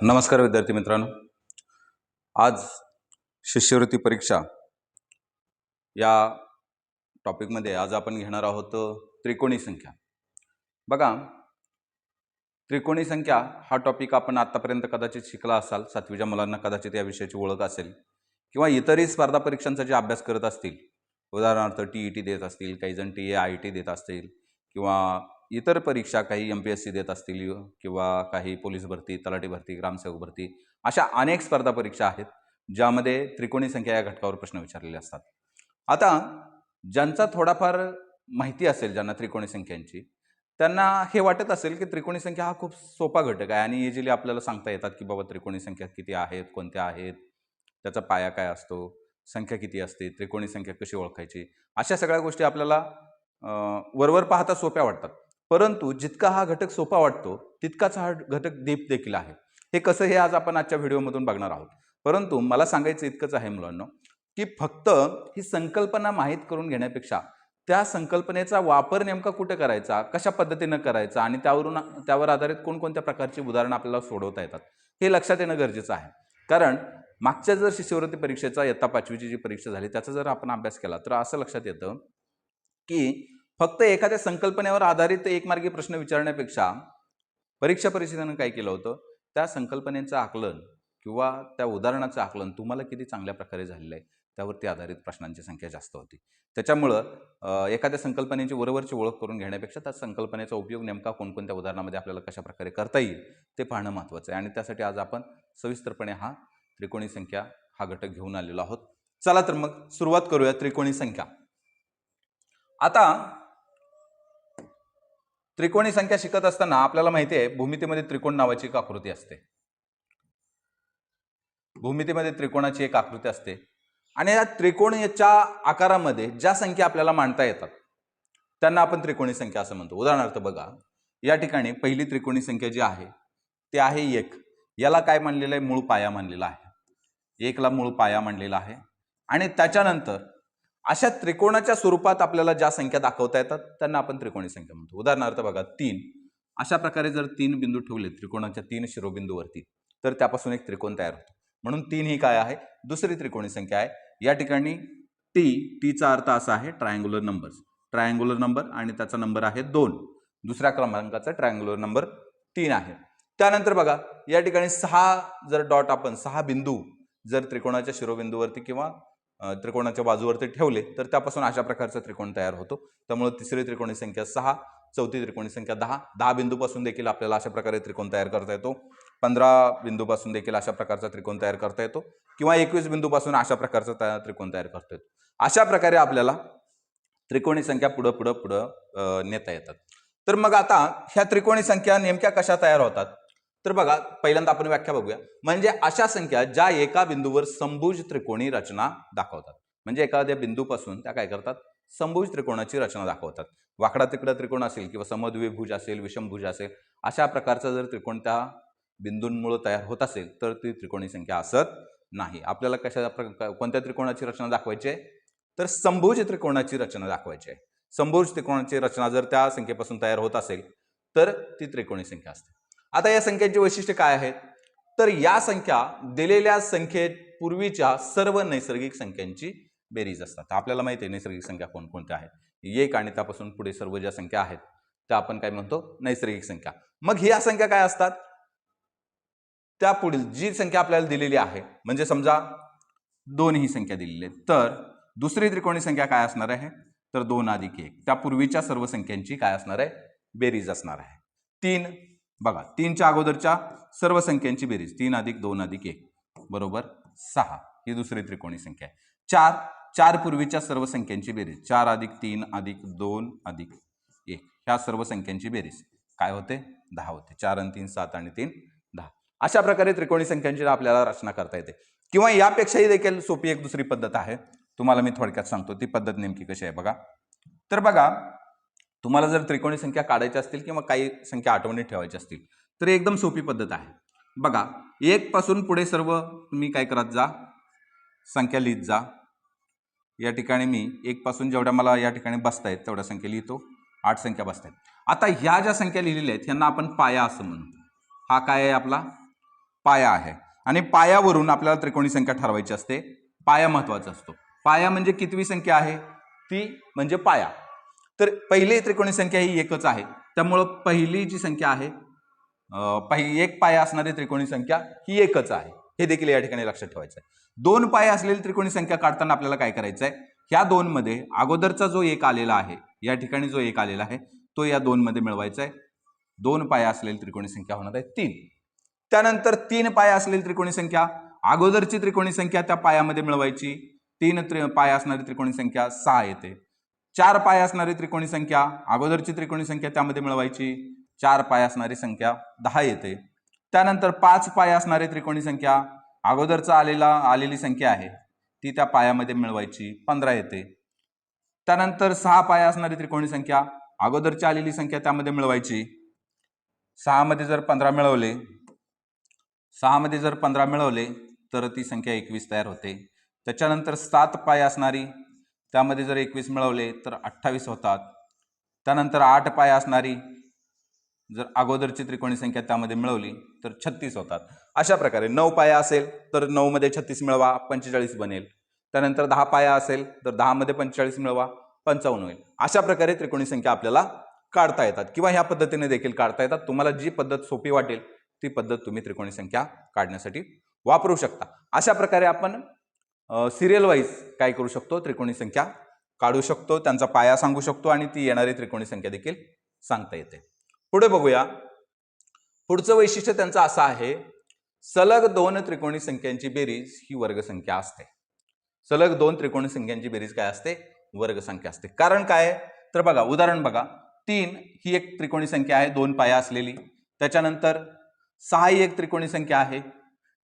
नमस्कार विद्यार्थी मित्रांनो, आज शिष्यवृत्ती परीक्षा या टॉपिकमध्ये आज आपण घेणार आहोत त्रिकोणी संख्या. बघा, त्रिकोणी संख्या हा टॉपिक आपण आतापर्यंत कदाचित शिकला असाल. 7वीच्या मुलांना कदाचित या विषयाची ओळख असेल किंवा इतरही स्पर्धा परीक्षांचा जे अभ्यास करत असतील, उदाहरणार्थ TET देत असतील, काही जण TAIT देत असतील किंवा इतर परीक्षा काही MPSC देत असतील किंवा काही पोलीस भरती, तलाठी भरती, ग्रामसेवक भरती, अशा अनेक स्पर्धा परीक्षा आहेत ज्यामध्ये त्रिकोणी संख्या या घटकावर प्रश्न विचारलेले असतात. आता ज्यांचा थोडाफार माहिती असेल, ज्यांना त्रिकोणी संख्यांची, त्यांना हे वाटत असेल की त्रिकोणी संख्या हा खूप सोपा घटक आहे आणि इझिली आपल्याला सांगता येतात की बाबा त्रिकोणी संख्या किती आहेत, कोणत्या आहेत, त्याचा पाया काय असतो, संख्या किती असते, त्रिकोणी संख्या कशी ओळखायची, अशा सगळ्या गोष्टी आपल्याला वरवर पाहता सोप्या वाटतात. परंतु जितका हा घटक सोपा वाटतो तितकाच हा घटक डीप देखील आहे. हे कसं हे आज आपण आजच्या व्हिडिओमधून बघणार आहोत. परंतु मला सांगायचं इतकंच आहे मुलांनो, की फक्त ही संकल्पना माहीत करून घेण्यापेक्षा त्या संकल्पनेचा वापर नेमका कुठे करायचा, कशा पद्धतीनं करायचा आणि त्यावर आधारित कोणकोणत्या प्रकारची उदाहरणं आपल्याला सोडवता येतात हे लक्षात येणं गरजेचं आहे. कारण मागच्या जर शिष्यवृत्ती परीक्षेचा इयत्ता 5वीची जी परीक्षा झाली त्याचा जर आपण अभ्यास केला तर असं लक्षात येतं की फक्त एखाद्या संकल्पनेवर आधारित एकमार्गी प्रश्न विचारण्यापेक्षा परीक्षा परिषदेनं काय केलं होतं, त्या संकल्पनेचं आकलन किंवा त्या उदाहरणाचं आकलन तुम्हाला किती चांगल्या प्रकारे झालेलं आहे त्यावरती आधारित प्रश्नांची संख्या जास्त होती. त्याच्यामुळं एखाद्या संकल्पनेची वरवरची ओळख करून घेण्यापेक्षा त्या संकल्पनेचा उपयोग नेमका कोणकोणत्या उदाहरणामध्ये आपल्याला कशा प्रकारे करता येईल ते पाहणं महत्त्वाचं आहे आणि त्यासाठी आज आपण सविस्तरपणे हा त्रिकोणी संख्या हा घटक घेऊन आलेलो आहोत. चला तर मग सुरुवात करूया त्रिकोणी संख्या. आता त्रिकोणी संख्या शिकत असताना आपल्याला माहिती आहे भूमितीमध्ये त्रिकोण नावाची एक आकृती असते. भूमितीमध्ये त्रिकोणाची एक आकृती असते आणि या त्रिकोणाच्या आकारामध्ये ज्या संख्या आपल्याला मांडता येतात त्यांना आपण त्रिकोणी संख्या असं म्हणतो. उदाहरणार्थ बघा, या ठिकाणी पहिली त्रिकोणी संख्या जी आहे ती आहे 1. याला काय मानलेलं आहे, मूळ पाया मानलेला आहे. 1 ला मूळ पाया मानलेला आहे आणि त्याच्यानंतर अशा त्रिकोणाच्या स्वरूपात आपल्याला ज्या संख्या दाखवता येतात त्यांना आपण त्रिकोणी संख्या म्हणतो. उदाहरणार्थ बघा, 3. अशा प्रकारे जर 3 बिंदू ठेवले त्रिकोणाच्या 3 शिरोबिंदूवरती तर त्यापासून एक त्रिकोण तयार होतो. म्हणून 3 ही काय आहे, दुसरी त्रिकोणी संख्या आहे. या ठिकाणी टीचा अर्थ असा आहे ट्रायंग्युलर नंबर आणि त्याचा नंबर आहे 2. दुसऱ्या क्रमांकाचा ट्रायंग्युलर नंबर 3 आहे. त्यानंतर बघा, या ठिकाणी 6 जर डॉट आपण 6 बिंदू जर त्रिकोणाच्या शिरोबिंदूवरती किंवा त्रिकोणाच्या बाजूवरती ठेवले तर त्यापासून अशा प्रकारचा त्रिकोण तयार होतो. त्यामुळे तिसरी त्रिकोणी संख्या 6, चौथी त्रिकोणी संख्या 10. 10 बिंदूपासून देखील आपल्याला अशा प्रकारे त्रिकोण तयार करता येतो. 15 बिंदूपासून देखील अशा प्रकारचा त्रिकोण तयार करता येतो किंवा 21 बिंदूपासून अशा प्रकारचा त्रिकोण तयार करता येतो. अशा प्रकारे आपल्याला त्रिकोणी संख्या पुढं नेता येतात. तर मग आता ह्या त्रिकोणी संख्या नेमक्या कशा तयार होतात तर बघा, पहिल्यांदा आपण व्याख्या बघूया. म्हणजे अशा संख्या ज्या एका बिंदूवर समभुज त्रिकोणी रचना दाखवतात. म्हणजे एखाद्या बिंदूपासून त्या काय करतात, समभुज त्रिकोणाची रचना दाखवतात. वाकडा तिकडा त्रिकोण असेल किंवा समद्विभुज असेल, विषमभुज असेल, अशा प्रकारचा जर त्रिकोण त्या बिंदूंमुळे तयार होत असेल तर ती त्रिकोणी संख्या असत नाही. आपल्याला कोणत्या त्रिकोणाची रचना दाखवायची आहे तर समभुज त्रिकोणाची रचना दाखवायची आहे. समभुज त्रिकोणाची रचना जर त्या संख्येपासून तयार होत असेल तर ती त्रिकोणी संख्या असते. आता या संख्येची वैशिष्ट्ये काय आहेत तर या संख्या दिलेल्या संख्येत पूर्वीच्या सर्व नैसर्गिक संख्यांची बेरीज असतात. आपल्याला माहिती आहे नैसर्गिक संख्या कोणकोणत्या आहेत. 1 आणि त्यापासून पुढे सर्व ज्या संख्या आहेत त्या आपण काय म्हणतो, नैसर्गिक संख्या. मग ह्या संख्या काय असतात, त्या पुढील जी संख्या आपल्याला दिलेली आहे, म्हणजे समजा 2 ही संख्या दिलेली आहे तर दुसरी त्रिकोणी संख्या काय असणार आहे तर 2 अधिक 1. त्या पूर्वीच्या सर्व संख्यांची काय असणार आहे, बेरीज असणार आहे. 3 बघा, 3च्या अगोदरच्या सर्व संख्यांची बेरीज 3 अधिक 2 अधिक 1 बरोबर 6. ही दुसरी त्रिकोणी संख्या आहे. 4 पूर्वीच्या सर्व संख्यांची बेरीज 4 अधिक 3 अधिक 2 अधिक 1. ह्या सर्व संख्यांची बेरीज काय होते, 10 होते. 4 आणि 3 7 आणि 3 10. अशा प्रकारे त्रिकोणी संख्यांची आपल्याला रचना करता येते. किंवा यापेक्षाही देखील सोपी एक दुसरी पद्धत आहे, तुम्हाला मी थोडक्यात सांगतो ती पद्धत नेमकी कशी आहे बघा. तर बघा, तुम्हाला जर त्रिकोणी संख्या काढायच्या असतील किंवा काही संख्या आठवणीत ठेवायच्या असतील तर एकदम सोपी पद्धत आहे. बघा, 1 पासून पुढे सर्व तुम्ही काय करत जा, संख्या लिहित जा. या ठिकाणी मी 1 पासून जेवढ्या मला या ठिकाणी बसतायत तेवढ्या संख्या लिहितो. 8 संख्या बसतायत. आता ह्या ज्या संख्या लिहिलेल्या आहेत ह्यांना आपण पाया असं म्हणतो. हा काय आहे आपला पाया आहे आणि पायावरून आपल्याला त्रिकोणी संख्या ठरवायची असते. पाया महत्वाचा असतो. पाया म्हणजे कितवी संख्या आहे ती म्हणजे पाया. तर पहिली त्रिकोणी संख्या ही एकच आहे, त्यामुळं पहिली जी संख्या आहे एक पाया असणारी त्रिकोणी संख्या ही एकच आहे, हे देखील या ठिकाणी लक्षात ठेवायचं आहे. दोन पाया असलेली त्रिकोणी संख्या काढताना आपल्याला काय करायचं आहे, ह्या दोन मध्ये अगोदरचा जो एक आलेला आहे, या ठिकाणी जो एक आलेला आहे तो या दोन मध्ये मिळवायचा आहे. दोन पाया असलेली त्रिकोणी संख्या होणार आहे 3. त्यानंतर 3 पाया असलेली त्रिकोणी संख्या, अगोदरची त्रिकोणी संख्या त्या पायामध्ये मिळवायची. 3 पाया असणारी त्रिकोणी संख्या 6 येते. 4 पाया असणारी त्रिकोणी संख्या, अगोदरची त्रिकोणी संख्या त्यामध्ये मिळवायची. 4 पाया असणारी संख्या 10 येते. त्यानंतर 5 पाया असणारी त्रिकोणी संख्या, अगोदरचा आलेली संख्या आहे ती त्या पायामध्ये मिळवायची, 15 येते. त्यानंतर 6 पाया असणारी त्रिकोणी संख्या, अगोदरची आलेली संख्या त्यामध्ये मिळवायची. 6 मध्ये जर 15 मिळवले तर ती संख्या 21 तयार होते. त्याच्यानंतर 7 पाया असणारी, त्यामध्ये जर 21 मिळवले तर 28 होतात. त्यानंतर 8 पाया असणारी, जर अगोदरची त्रिकोणी संख्या त्यामध्ये मिळवली तर 36 होतात. अशा प्रकारे 9 पाया असेल तर 9 मध्ये 36 मिळवा, 45 बनेल. त्यानंतर 10 पाया असेल तर 10 मध्ये 45 मिळवा, 55 होईल. अशा प्रकारे त्रिकोणी संख्या आपल्याला काढता येतात किंवा ह्या पद्धतीने देखील काढता येतात. तुम्हाला जी पद्धत सोपी वाटेल ती पद्धत तुम्ही त्रिकोणी संख्या काढण्यासाठी वापरू शकता. अशा प्रकारे आपण सिरियल वाईज काय करू शकतो, त्रिकोणी संख्या काढू शकतो, त्यांचा पाया सांगू शकतो आणि ती येणारी त्रिकोणी संख्या देखील सांगता येते. पुढे बघूया. पुढचं वैशिष्ट्य त्यांचं असं आहे, सलग 2 त्रिकोणी संख्यांची बेरीज ही वर्गसंख्या असते. सलग 2 त्रिकोणी संख्यांची बेरीज काय असते, वर्गसंख्या असते. कारण काय तर बघा, उदाहरण बघा, 3 ही एक त्रिकोणी संख्या आहे 2 पाया असलेली. त्याच्यानंतर 6 ही एक त्रिकोणी संख्या आहे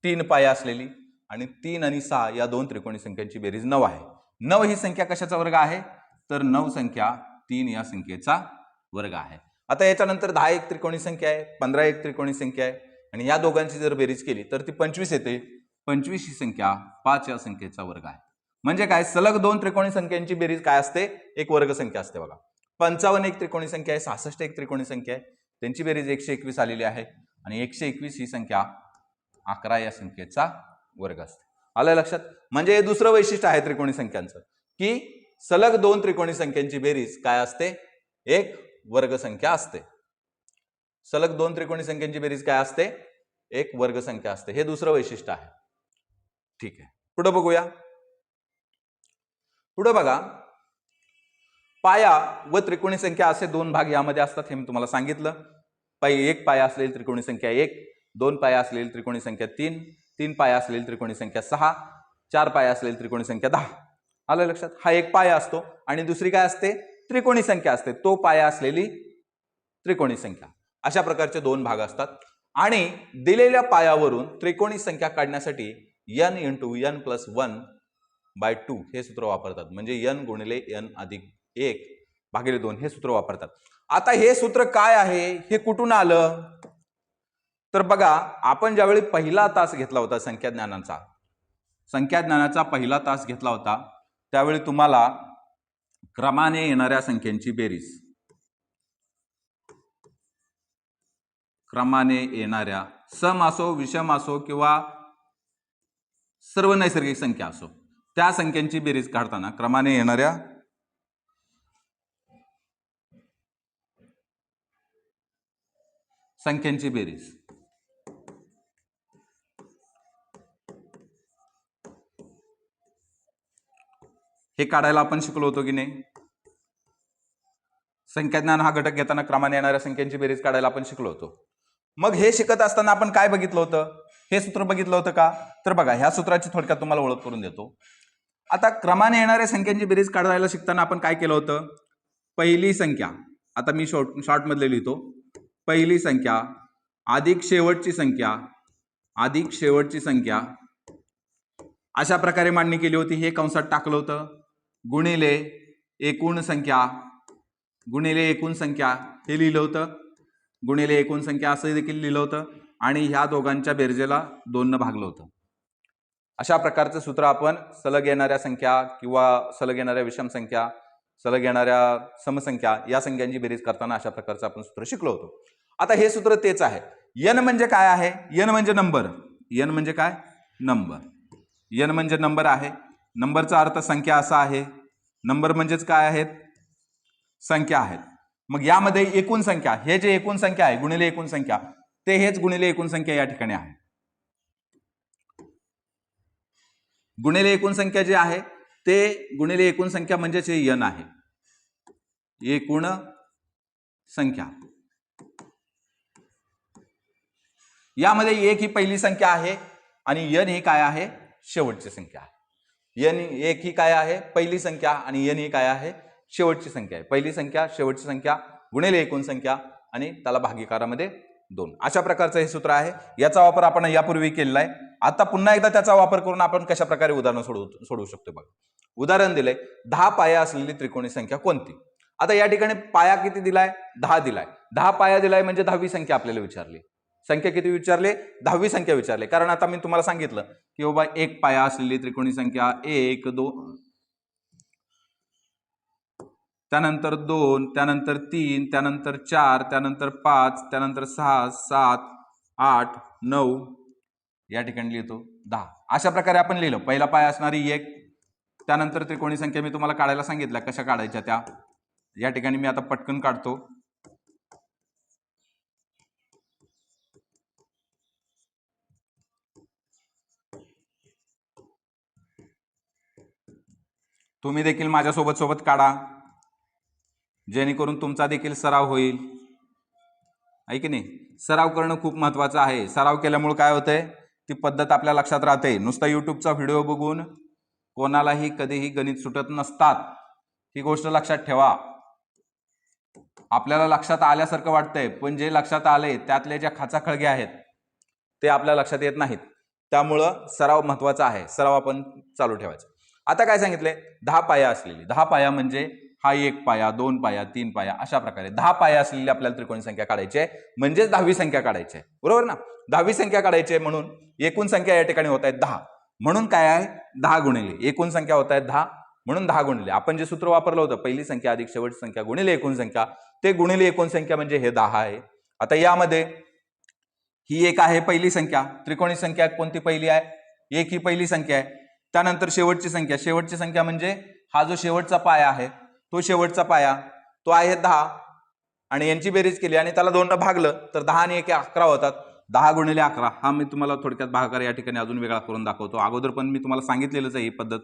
3 पाया असलेली आणि 3 आणि 6 या 2 त्रिकोणी संख्यांची बेरीज 9 आहे. 9 ही संख्या कशाचा वर्ग आहे तर 9 संख्या 3 या संख्येचा वर्ग आहे. आता याच्यानंतर 10 एक त्रिकोणी संख्या आहे, 15 एक त्रिकोणी संख्या आहे आणि या दोघांची जर बेरीज केली तर ती 25 येते. 25 ही संख्या 5 या संख्येचा वर्ग आहे. म्हणजे काय, सलग 2 त्रिकोणी संख्यांची बेरीज काय असते, एक वर्गसंख्या असते. बघा, 55 एक त्रिकोणी संख्या आहे, 66 एक त्रिकोणी संख्या आहे, त्यांची बेरीज 121 आलेली आहे आणि 121 ही संख्या 11 या संख्येचा वर्ग असते. आलं लक्षात? म्हणजे हे दुसरं वैशिष्ट्य आहे त्रिकोणी संख्यांचं की सलग 2 त्रिकोणी संख्यांची बेरीज काय असते, एक वर्गसंख्या असते. सलग 2 त्रिकोणी संख्यांची बेरीज काय असते, एक वर्गसंख्या असते. हे दुसरं वैशिष्ट्य आहे. ठीक आहे, पुढे बघूया. पुढे बघा, पाया व त्रिकोणी संख्या असे 2 भाग यामध्ये असतात, हे मी तुम्हाला सांगितलं. एक पाया असलेली त्रिकोणी संख्या 1, 2 पाया असलेली त्रिकोणी संख्या 3, 3 पाया असलेली त्रिकोणी संख्या 6, 4 पाया असलेली त्रिकोणी संख्या 10. आलं लक्षात? हा एक पाया असतो आणि दुसरी काय असते, त्रिकोणी संख्या असते, तो पाया असलेली त्रिकोणी संख्या. अशा प्रकारचे 2 भाग असतात आणि दिलेल्या पायावरून त्रिकोणी संख्या काढण्यासाठी n × n + 1/2 हे सूत्र वापरतात. म्हणजे n गुणिले n अधिक 1 भागिले 2 हे सूत्र वापरतात. आता हे सूत्र काय आहे, हे कुठून आलं तर बघा, आपण ज्यावेळी पहिला तास घेतला होता संख्याज्ञानाचा पहिला तास घेतला होता, त्यावेळी तुम्हाला क्रमाने येणाऱ्या संख्यांची बेरीज, क्रमाने येणाऱ्या सम असो, विषम असो किंवा सर्व नैसर्गिक संख्या असो, त्या संख्यांची बेरीज काढताना क्रमाने येणाऱ्या संख्यांची बेरीज हे काढायला आपण शिकलो होतो की नाही. संख्याज्ञान हा घटक घेताना क्रमाने येणाऱ्या संख्यांची बेरीज काढायला आपण शिकलो होतो. मग हे शिकत असताना आपण काय बघितलं होतं, हे सूत्र बघितलं होतं का तर बघा, ह्या सूत्राची थोडक्यात तुम्हाला ओळख करून देतो. आता क्रमाने येणाऱ्या संख्यांची बेरीज काढायला शिकताना आपण काय केलं होतं, पहिली संख्या, आता मी शॉर्ट मध्ये लिहितो, पहिली संख्या अधिक शेवटची संख्या अधिक शेवटची संख्या अशा प्रकारे मांडणी केली होती. हे कंसात टाकलं होतं, गुणिले एकूण संख्या हे लिहिलं होतं, गुणिले एकूण संख्या असं देखील लिहिलं होतं आणि ह्या दोघांच्या बेरजेला 2 ने भागलं होतं. अशा प्रकारचं सूत्र आपण सलग येणाऱ्या संख्या किंवा सलग येणाऱ्या विषम संख्या, सलग येणाऱ्या समसंख्या या संख्यांची बेरीज करताना अशा प्रकारचं आपण सूत्र शिकलो होतो. आता हे सूत्र तेच आहे. n म्हणजे काय आहे, n म्हणजे नंबर, यन म्हणजे काय? नंबर. यन म्हणजे नंबर आहे. नंबरचा अर्थ संख्या असा आहे. नंबर म्हणजेच काय आहेत? संख्या आहेत. मग यामध्ये एकूण संख्या, हे जे एकूण संख्या आहे गुणिले एकूण संख्या, ते हेच गुणिले एकूण संख्या या ठिकाणी आहे. गुणिले एकूण संख्या जे आहे ते गुणिले एकूण संख्या म्हणजेच हे यन आहे. एकूण संख्या. यामध्ये एक ही पहिली संख्या आहे आणि यन ही काय आहे? शेवटची संख्या आहे. यन एक ही काय आहे? पहिली संख्या आणि यन ही काय आहे? शेवटची संख्या आहे. पहिली संख्या, शेवटची संख्या गुणिले एकूण संख्या आणि त्याला भागाकारामध्ये 2. अशा प्रकारचं हे सूत्र आहे. याचा वापर आपण यापूर्वी केलेला आहे. आता पुन्हा एकदा त्याचा वापर करून आपण कशा प्रकारे उदाहरण सोडवू शकतो बघा. उदाहरण दिलंय 10 पाया असलेली त्रिकोणी संख्या कोणती? आता या ठिकाणी पाया किती दिलाय? 10 दिलाय. 10 पाया दिलाय म्हणजे 10वी संख्या आपल्याला विचारली. संख्या किती विचारले? 10वी संख्या विचारले. कारण आता मी तुम्हाला सांगितलं की बाबा एक पाया असलेली त्रिकोणी संख्या 1, 2, त्यानंतर 2, त्यानंतर 3, त्यानंतर 4, त्यानंतर 5, त्यानंतर 6, 7, 8, 9 या ठिकाणी लिहितो 10. अशा प्रकारे आपण लिहिलं. पहिला पाया असणारी 1, त्यानंतर त्रिकोणी संख्या मी तुम्हाला काढायला सांगितल्या कशा काढायच्या त्या. या ठिकाणी मी आता पटकन काढतो. तुम्ही देखील माझ्यासोबत सोबत काढा, जेणेकरून तुमचा देखील सराव होईल. आहे की नाही? सराव करणं खूप महत्वाचं आहे. सराव केल्यामुळे काय होतंय? ती पद्धत आपल्या लक्षात राहते. नुसता युट्यूबचा व्हिडिओ बघून कोणालाही कधीही गणित सुटत नसतात. ही गोष्ट लक्षात ठेवा. आपल्याला लक्षात आल्यासारखं वाटतंय, पण जे लक्षात आले त्यातले ज्या खाचाखळगे आहेत ते आपल्या लक्षात येत नाहीत. त्यामुळं सराव महत्वाचा आहे. सराव आपण चालू ठेवायचा. आता काय सांगितलंय? 10 पाया असलेली. 10 पाया म्हणजे हा 1 पाया, 2 पाया, 3 पाया अशा प्रकारे 10 पाया असलेली आपल्याला त्रिकोणी संख्या काढायची आहे. म्हणजेच 10वी संख्या काढायची आहे. बरोबर ना? 10वी संख्या काढायची आहे म्हणून एकूण संख्या या ठिकाणी होत आहेत 10. म्हणून काय आहे? 10 गुणिले एकूण संख्या होत आहेत 10 म्हणून 10 गुणिले. आपण जे सूत्र वापरलं होतं पहिली संख्या अधिक शेवटची संख्या गुणिले एकूण संख्या, ते गुणिले एकूण संख्या म्हणजे हे 10 आहे. आता यामध्ये ही एक आहे पहिली संख्या. त्रिकोणी संख्या कोणती पहिली आहे? एक ही पहिली संख्या आहे. त्यानंतर शेवटची संख्या. शेवटची संख्या म्हणजे हा जो शेवटचा पाया आहे तो शेवटचा पाया तो आहे 10 आणि यांची बेरीज केली आणि त्याला 2 भागलं तर 10 आणि 1 11 होतात. 10 गुणिले 11 हा मी तुम्हाला थोडक्यात भागाकार या ठिकाणी अजून वेगळा करून दाखवतो. अगोदर पण मी तुम्हाला सांगितलेलंच आहे ही पद्धत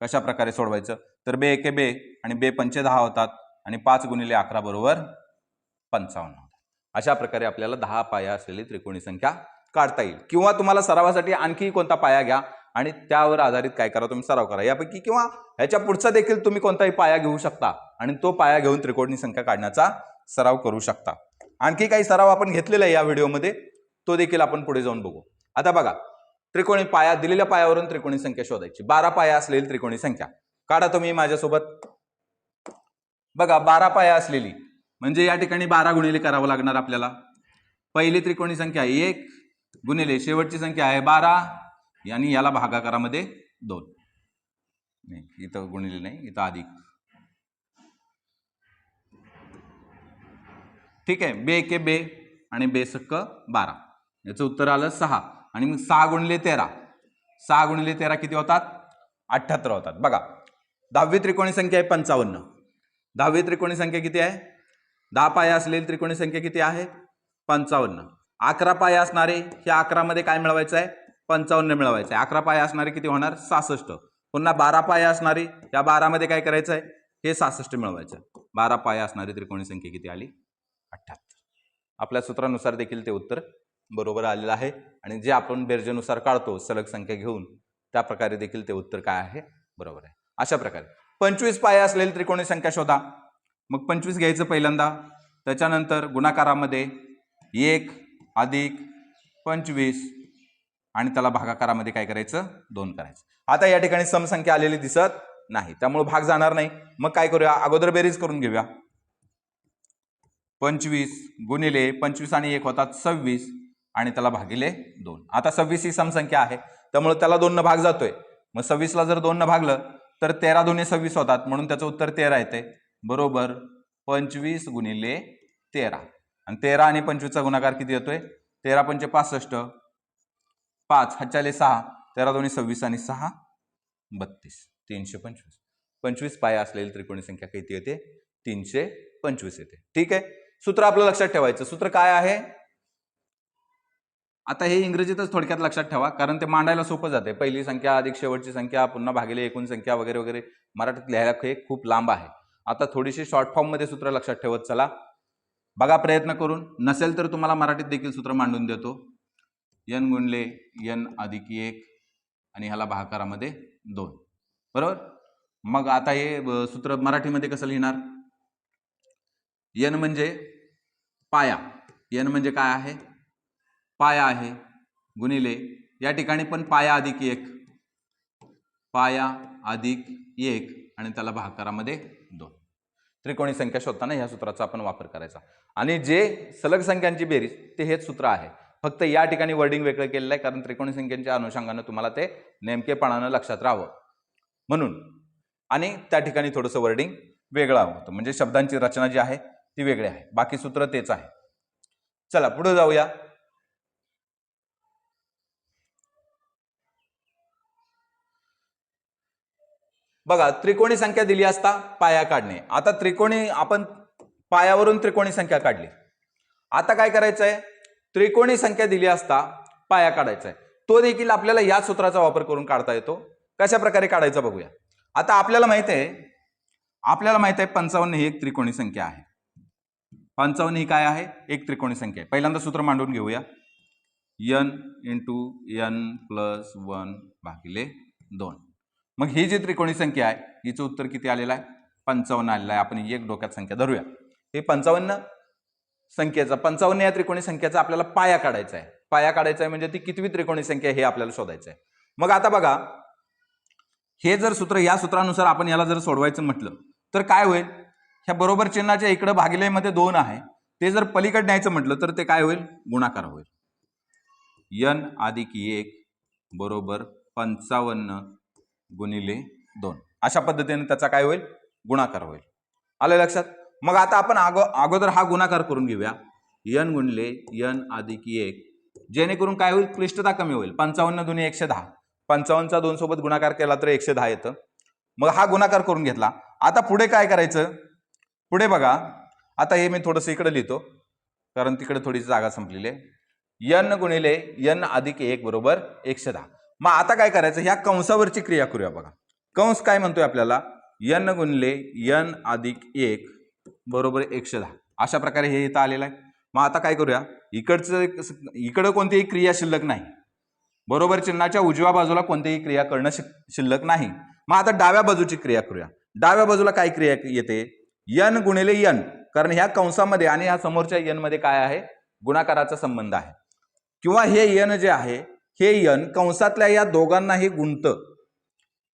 कशा प्रकारे सोडवायचं. तर बे एके बे आणि बे पंचे 10 होतात आणि 5 गुणिले 11 बरोबर 55. अशा प्रकारे आपल्याला 10 पाया असलेली त्रिकोणी संख्या काढता येईल. किंवा तुम्हाला सरावासाठी आणखी कोणता पाया घ्या आणि त्यावर आधारित काय करा, तुम्ही सराव करा यापैकी, किंवा ह्याच्या पुढचा देखील तुम्ही कोणताही पाया घेऊ शकता आणि तो पाया घेऊन त्रिकोणी संख्या काढण्याचा सराव करू शकता. आणखी काही सराव आपण घेतलेला आहे या व्हिडिओमध्ये, तो देखील आपण पुढे जाऊन बघू. आता बघा, त्रिकोणी पाया, दिलेल्या पायावरून त्रिकोणी संख्या शोधायची. 12 पाया असलेली त्रिकोणी संख्या काढा तुम्ही माझ्यासोबत. बघा 12 पाया असलेली म्हणजे या ठिकाणी 12 गुणिले करावं लागणार आपल्याला. पहिली त्रिकोणी संख्या 1 गुणिले शेवटची संख्या आहे 12 आणि याला भागाकारामध्ये 2. नाही, इथं गुणिले नाही, इथं अधिक. ठीक आहे. बे एके बे आणि बे सक्क 12. याचं उत्तर आलं 6. आणि मग 6 गुणिले 13. 6 गुणिले 13 किती होतात? 78 होतात. बघा 10वी त्रिकोणी संख्या आहे 55. 10वी त्रिकोणी संख्या किती आहे? 10 पाया असलेली त्रिकोणी संख्या किती आहे? 55. 11 पाया असणारे ह्या 11 मध्ये काय मिळवायचं आहे? 55 मिळवायचं आहे. 11 पाया असणारे किती होणार? 66. पुन्हा 12 पाया असणारी या 12 मध्ये काय करायचं आहे? हे 66 मिळवायचं आहे. 12 पाया असणारी त्रिकोणी संख्या किती आली? 78. आपल्या सूत्रानुसार देखील ते उत्तर बरोबर आलेलं आहे आणि जे आपण बेरजेनुसार काढतो सलग संख्या घेऊन त्या प्रकारे देखील ते उत्तर काय आहे? बरोबर आहे. अशा प्रकारे 25 पाया असलेली त्रिकोणी संख्या शोधा. मग 25 घ्यायचं पहिल्यांदा, त्याच्यानंतर गुणाकारामध्ये 1 अधिक 25 आणि त्याला भागाकारामध्ये काय करायचं? 2 करायचं. आता या ठिकाणी समसंख्या आलेली दिसत नाही, त्यामुळे भाग जाणार नाही. मग काय करूया? अगोदर बेरीज करून घेऊया. 25 गुणिले 25 आणि 1 होतात 26 आणि त्याला भागिले 2. आता 26 ही समसंख्या आहे त्यामुळे त्याला 2 न भाग जातोय. मग 26 ला जर 2 न भागलं तर 13 दुने 26 होतात, म्हणून त्याचं उत्तर 13 येते. बरोबर 25 गुणिले 13. आणि 13 आणि 25 चा गुणाकार किती येतोय? 13 पंचे 65. 5 हातच्याले 6, 13 दोन्ही 26 आणि 6 32, 325. 25 पाया असलेली त्रिकोणी संख्या किती येते? 325 येते. ठीक आहे. सूत्र आपलं लक्षात ठेवायचं. सूत्र काय आहे? आता हे इंग्रजीतच थोडक्यात लक्षात ठेवा, कारण ते मांडायला सोपं जाते. पहिली संख्या अधिक शेवटची संख्या पुन्हा भागिले एकूण संख्या वगैरे वगैरे मराठीत लिहायला हे खूप लांब आहे. आता थोडीशी शॉर्ट फॉर्म मध्ये सूत्र लक्षात ठेवत चला. बघा प्रयत्न करून. नसेल तर तुम्हाला मराठीत देखील सूत्र मांडून देतो. n गुणले n अधिक 1 आणि ह्याला भागाकारामध्ये 2. बरोबर. मग आता हे सूत्र मराठीमध्ये कसं लिहिणार? n म्हणजे पाया. n म्हणजे काय आहे? पाया आहे. गुणिले या ठिकाणी पण पाया अधिक 1, पाया अधिक 1 आणि त्याला भागाकारामध्ये 2. त्रिकोणी संख्या शोधताना ह्या सूत्राचा आपण वापर करायचा. आणि जे सलग संख्यांची बेरीज ते हेच सूत्र आहे. फक्त या ठिकाणी वर्डिंग वेगळं केलेलं आहे, कारण त्रिकोणी संख्यांच्या अनुषंगाने तुम्हाला ते नेमकेपणानं लक्षात राहावं म्हणून. आणि त्या ठिकाणी थोडंसं वर्डिंग वेगळं होतं, म्हणजे शब्दांची रचना जी आहे ती वेगळी आहे. बाकी सूत्र तेच आहे. चला पुढे जाऊया. बघा, त्रिकोणी संख्या दिली असता पाया काढणे. आता त्रिकोणी आपण पायावरून त्रिकोणी संख्या काढली. आता काय करायचं आहे? त्रिकोणी संख्या दिली असता पाया काढायचा आहे. तो देखील आपल्याला या सूत्राचा वापर करून काढता येतो. कशा प्रकारे काढायचा बघूया. आता आपल्याला माहित आहे 55 ही एक त्रिकोणी संख्या आहे. 55 ही काय आहे? एक त्रिकोणी संख्या आहे. पहिल्यांदा सूत्र मांडून घेऊया. n × n + 1 भागिले 2. मग ही जी त्रिकोणी संख्या आहे हिचं उत्तर किती आलेलं आहे? 55 आलेलं आहे. आपण एक डोक्यात संख्या धरूया. हे 55 संख्येचा 55 या त्रिकोणी संख्येचा आपल्याला पाया काढायचा आहे. पाया काढायचा आहे म्हणजे ती कितवी त्रिकोणी संख्या हे आपल्याला शोधायचं आहे. मग आता बघा, हे जर सूत्र या सूत्रानुसार आपण याला जर सोडवायचं म्हटलं तर काय होईल? ह्या बरोबर चिन्हाच्या इकडे भागिलेमध्ये 2 आहे, ते जर पलीकडे न्यायचं म्हटलं तर ते काय होईल? गुणाकार होईल. n अधिक 1 बरोबर 55 गुणिले 2. अशा पद्धतीने त्याचा काय होईल? गुणाकार होईल. आलं लक्षात? मग आता आपण अगोदर हा गुणाकार करून घेऊया. n गुणिले n अधिक 1, जेणेकरून काय होईल? क्लिष्टता कमी होईल. 55 दुनी 110. 55चा 2 सोबत गुणाकार केला तर 110 येतं. मग हा गुणाकार करून घेतला. आता पुढे काय करायचं? पुढे बघा, आता हे मी थोडंसं इकडे लिहितो, कारण तिकडे थोडी जागा संपलेली आहे. n गुणिले n अधिक 1 बरोबर 110. मग आता काय करायचं? ह्या कंसावरची क्रिया करूया. बघा, कंस काय म्हणतोय आपल्याला? n गुणिले n अधिक 1 बरोबर 110. अशा प्रकारे हे इथं आलेलं आहे. मग आता काय करूया? इकडं कोणतीही क्रिया शिल्लक नाही. बरोबर चिन्हाच्या उजव्या बाजूला कोणतीही क्रिया करणं शिल्लक नाही. मग आता डाव्या बाजूची क्रिया करूया. डाव्या बाजूला काय क्रिया येते? n गुणिले n, कारण ह्या कंसामध्ये आणि ह्या समोरच्या n मध्ये काय आहे? गुणाकाराचा संबंध आहे. किंवा हे n जे आहे हे n कंसातल्या या दोघांनाही गुणतं,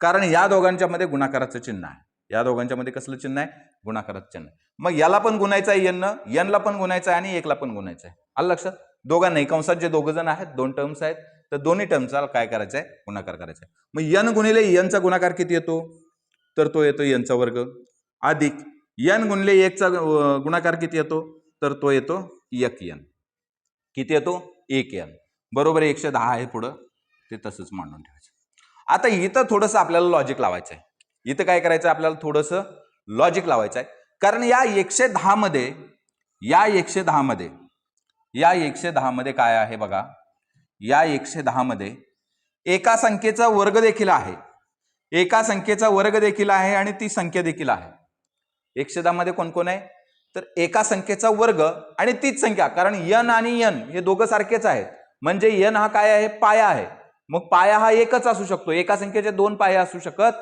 कारण या दोघांच्या मध्ये गुणाकाराचं चिन्ह आहे. या दोघांच्या मध्ये कसलं चिन्ह आहे? गुणाकाराचं चिन्ह. मग याला पण गुणायचं आहे n ला पण गुणायचं आहे आणि 1 ला पण गुणायचं आहे. आलं लक्षात? दोघांनाही कंसात जे दोघ जण आहेत, 2 टर्म्स आहेत, तर दोन्ही टर्मचा काय करायचं आहे? गुणाकार करायचा आहे. मग n गुणिले n चा गुणाकार किती येतो? तर तो येतो n चा वर्ग अधिक n गुणिले 1 चा गुणाकार किती येतो? तर तो येतो 1n. किती येतो? 1n बरोबर 110 आहे. पुढं ते तसंच मांडून ठेवायचं. आता इथं थोडंसं आपल्याला लॉजिक लावायचं आहे. इथं काय करायचं? आपल्याला थोडंसं लॉजिक लावायचं आहे, कारण या 110 मध्ये काय आहे बघा? या 110 मध्ये एका संख्येचा वर्ग देखील आहे. एका संख्येचा वर्ग देखील आहे आणि ती संख्या देखील आहे. 110 मध्ये कोण कोण आहे? तर एका संख्येचा वर्ग आणि तीच संख्या, कारण n आणि n हे दोघं सारखेच आहेत. म्हणजे n हा काय आहे? पाया आहे. मग पाया हा एकच असू शकतो. एका संख्येचे 2 पाये असू शकत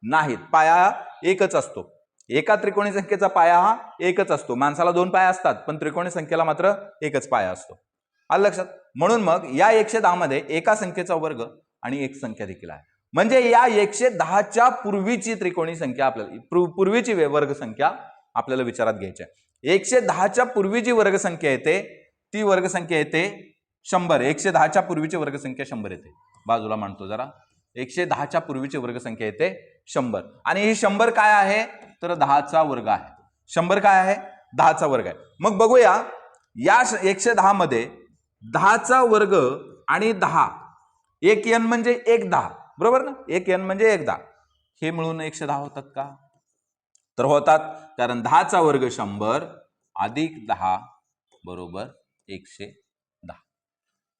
नाहीत. पाया हा एकच असतो. एका त्रिकोणी संख्येचा पाया हा एकच असतो. माणसाला 2 पाया असतात, पण त्रिकोणी संख्येला मात्र एकच पाया असतो. आलं लक्षात? म्हणून मग या 110 मध्ये एका संख्येचा वर्ग आणि एक संख्या देखील आहे. म्हणजे या 110च्या पूर्वीची त्रिकोणी संख्या आपल्याला पूर्वीची वर्ग संख्या आपल्याला विचारात घ्यायची आहे. 110च्या पूर्वी जी वर्ग संख्या येते ती वर्ग संख्या येते 100. 110च्या पूर्वीची वर्ग संख्या 100 येते. बाजूला मांडतो जरा. 110च्या पूर्वीची वर्ग संख्या येते 100 आणि ही 100 काय आहे? तर 10चा वर्ग आहे. 100 काय आहे? 10चा वर्ग आहे. मग बघूया, या 110 मध्ये 10चा वर्ग आणि 10 एक n म्हणजे 1/10, बरोबर ना? एक n म्हणजे 1/10. हे मिळून 110 होतात का? तर होतात, कारण 10चा वर्ग 100 अधिक 10 बरोबर 110.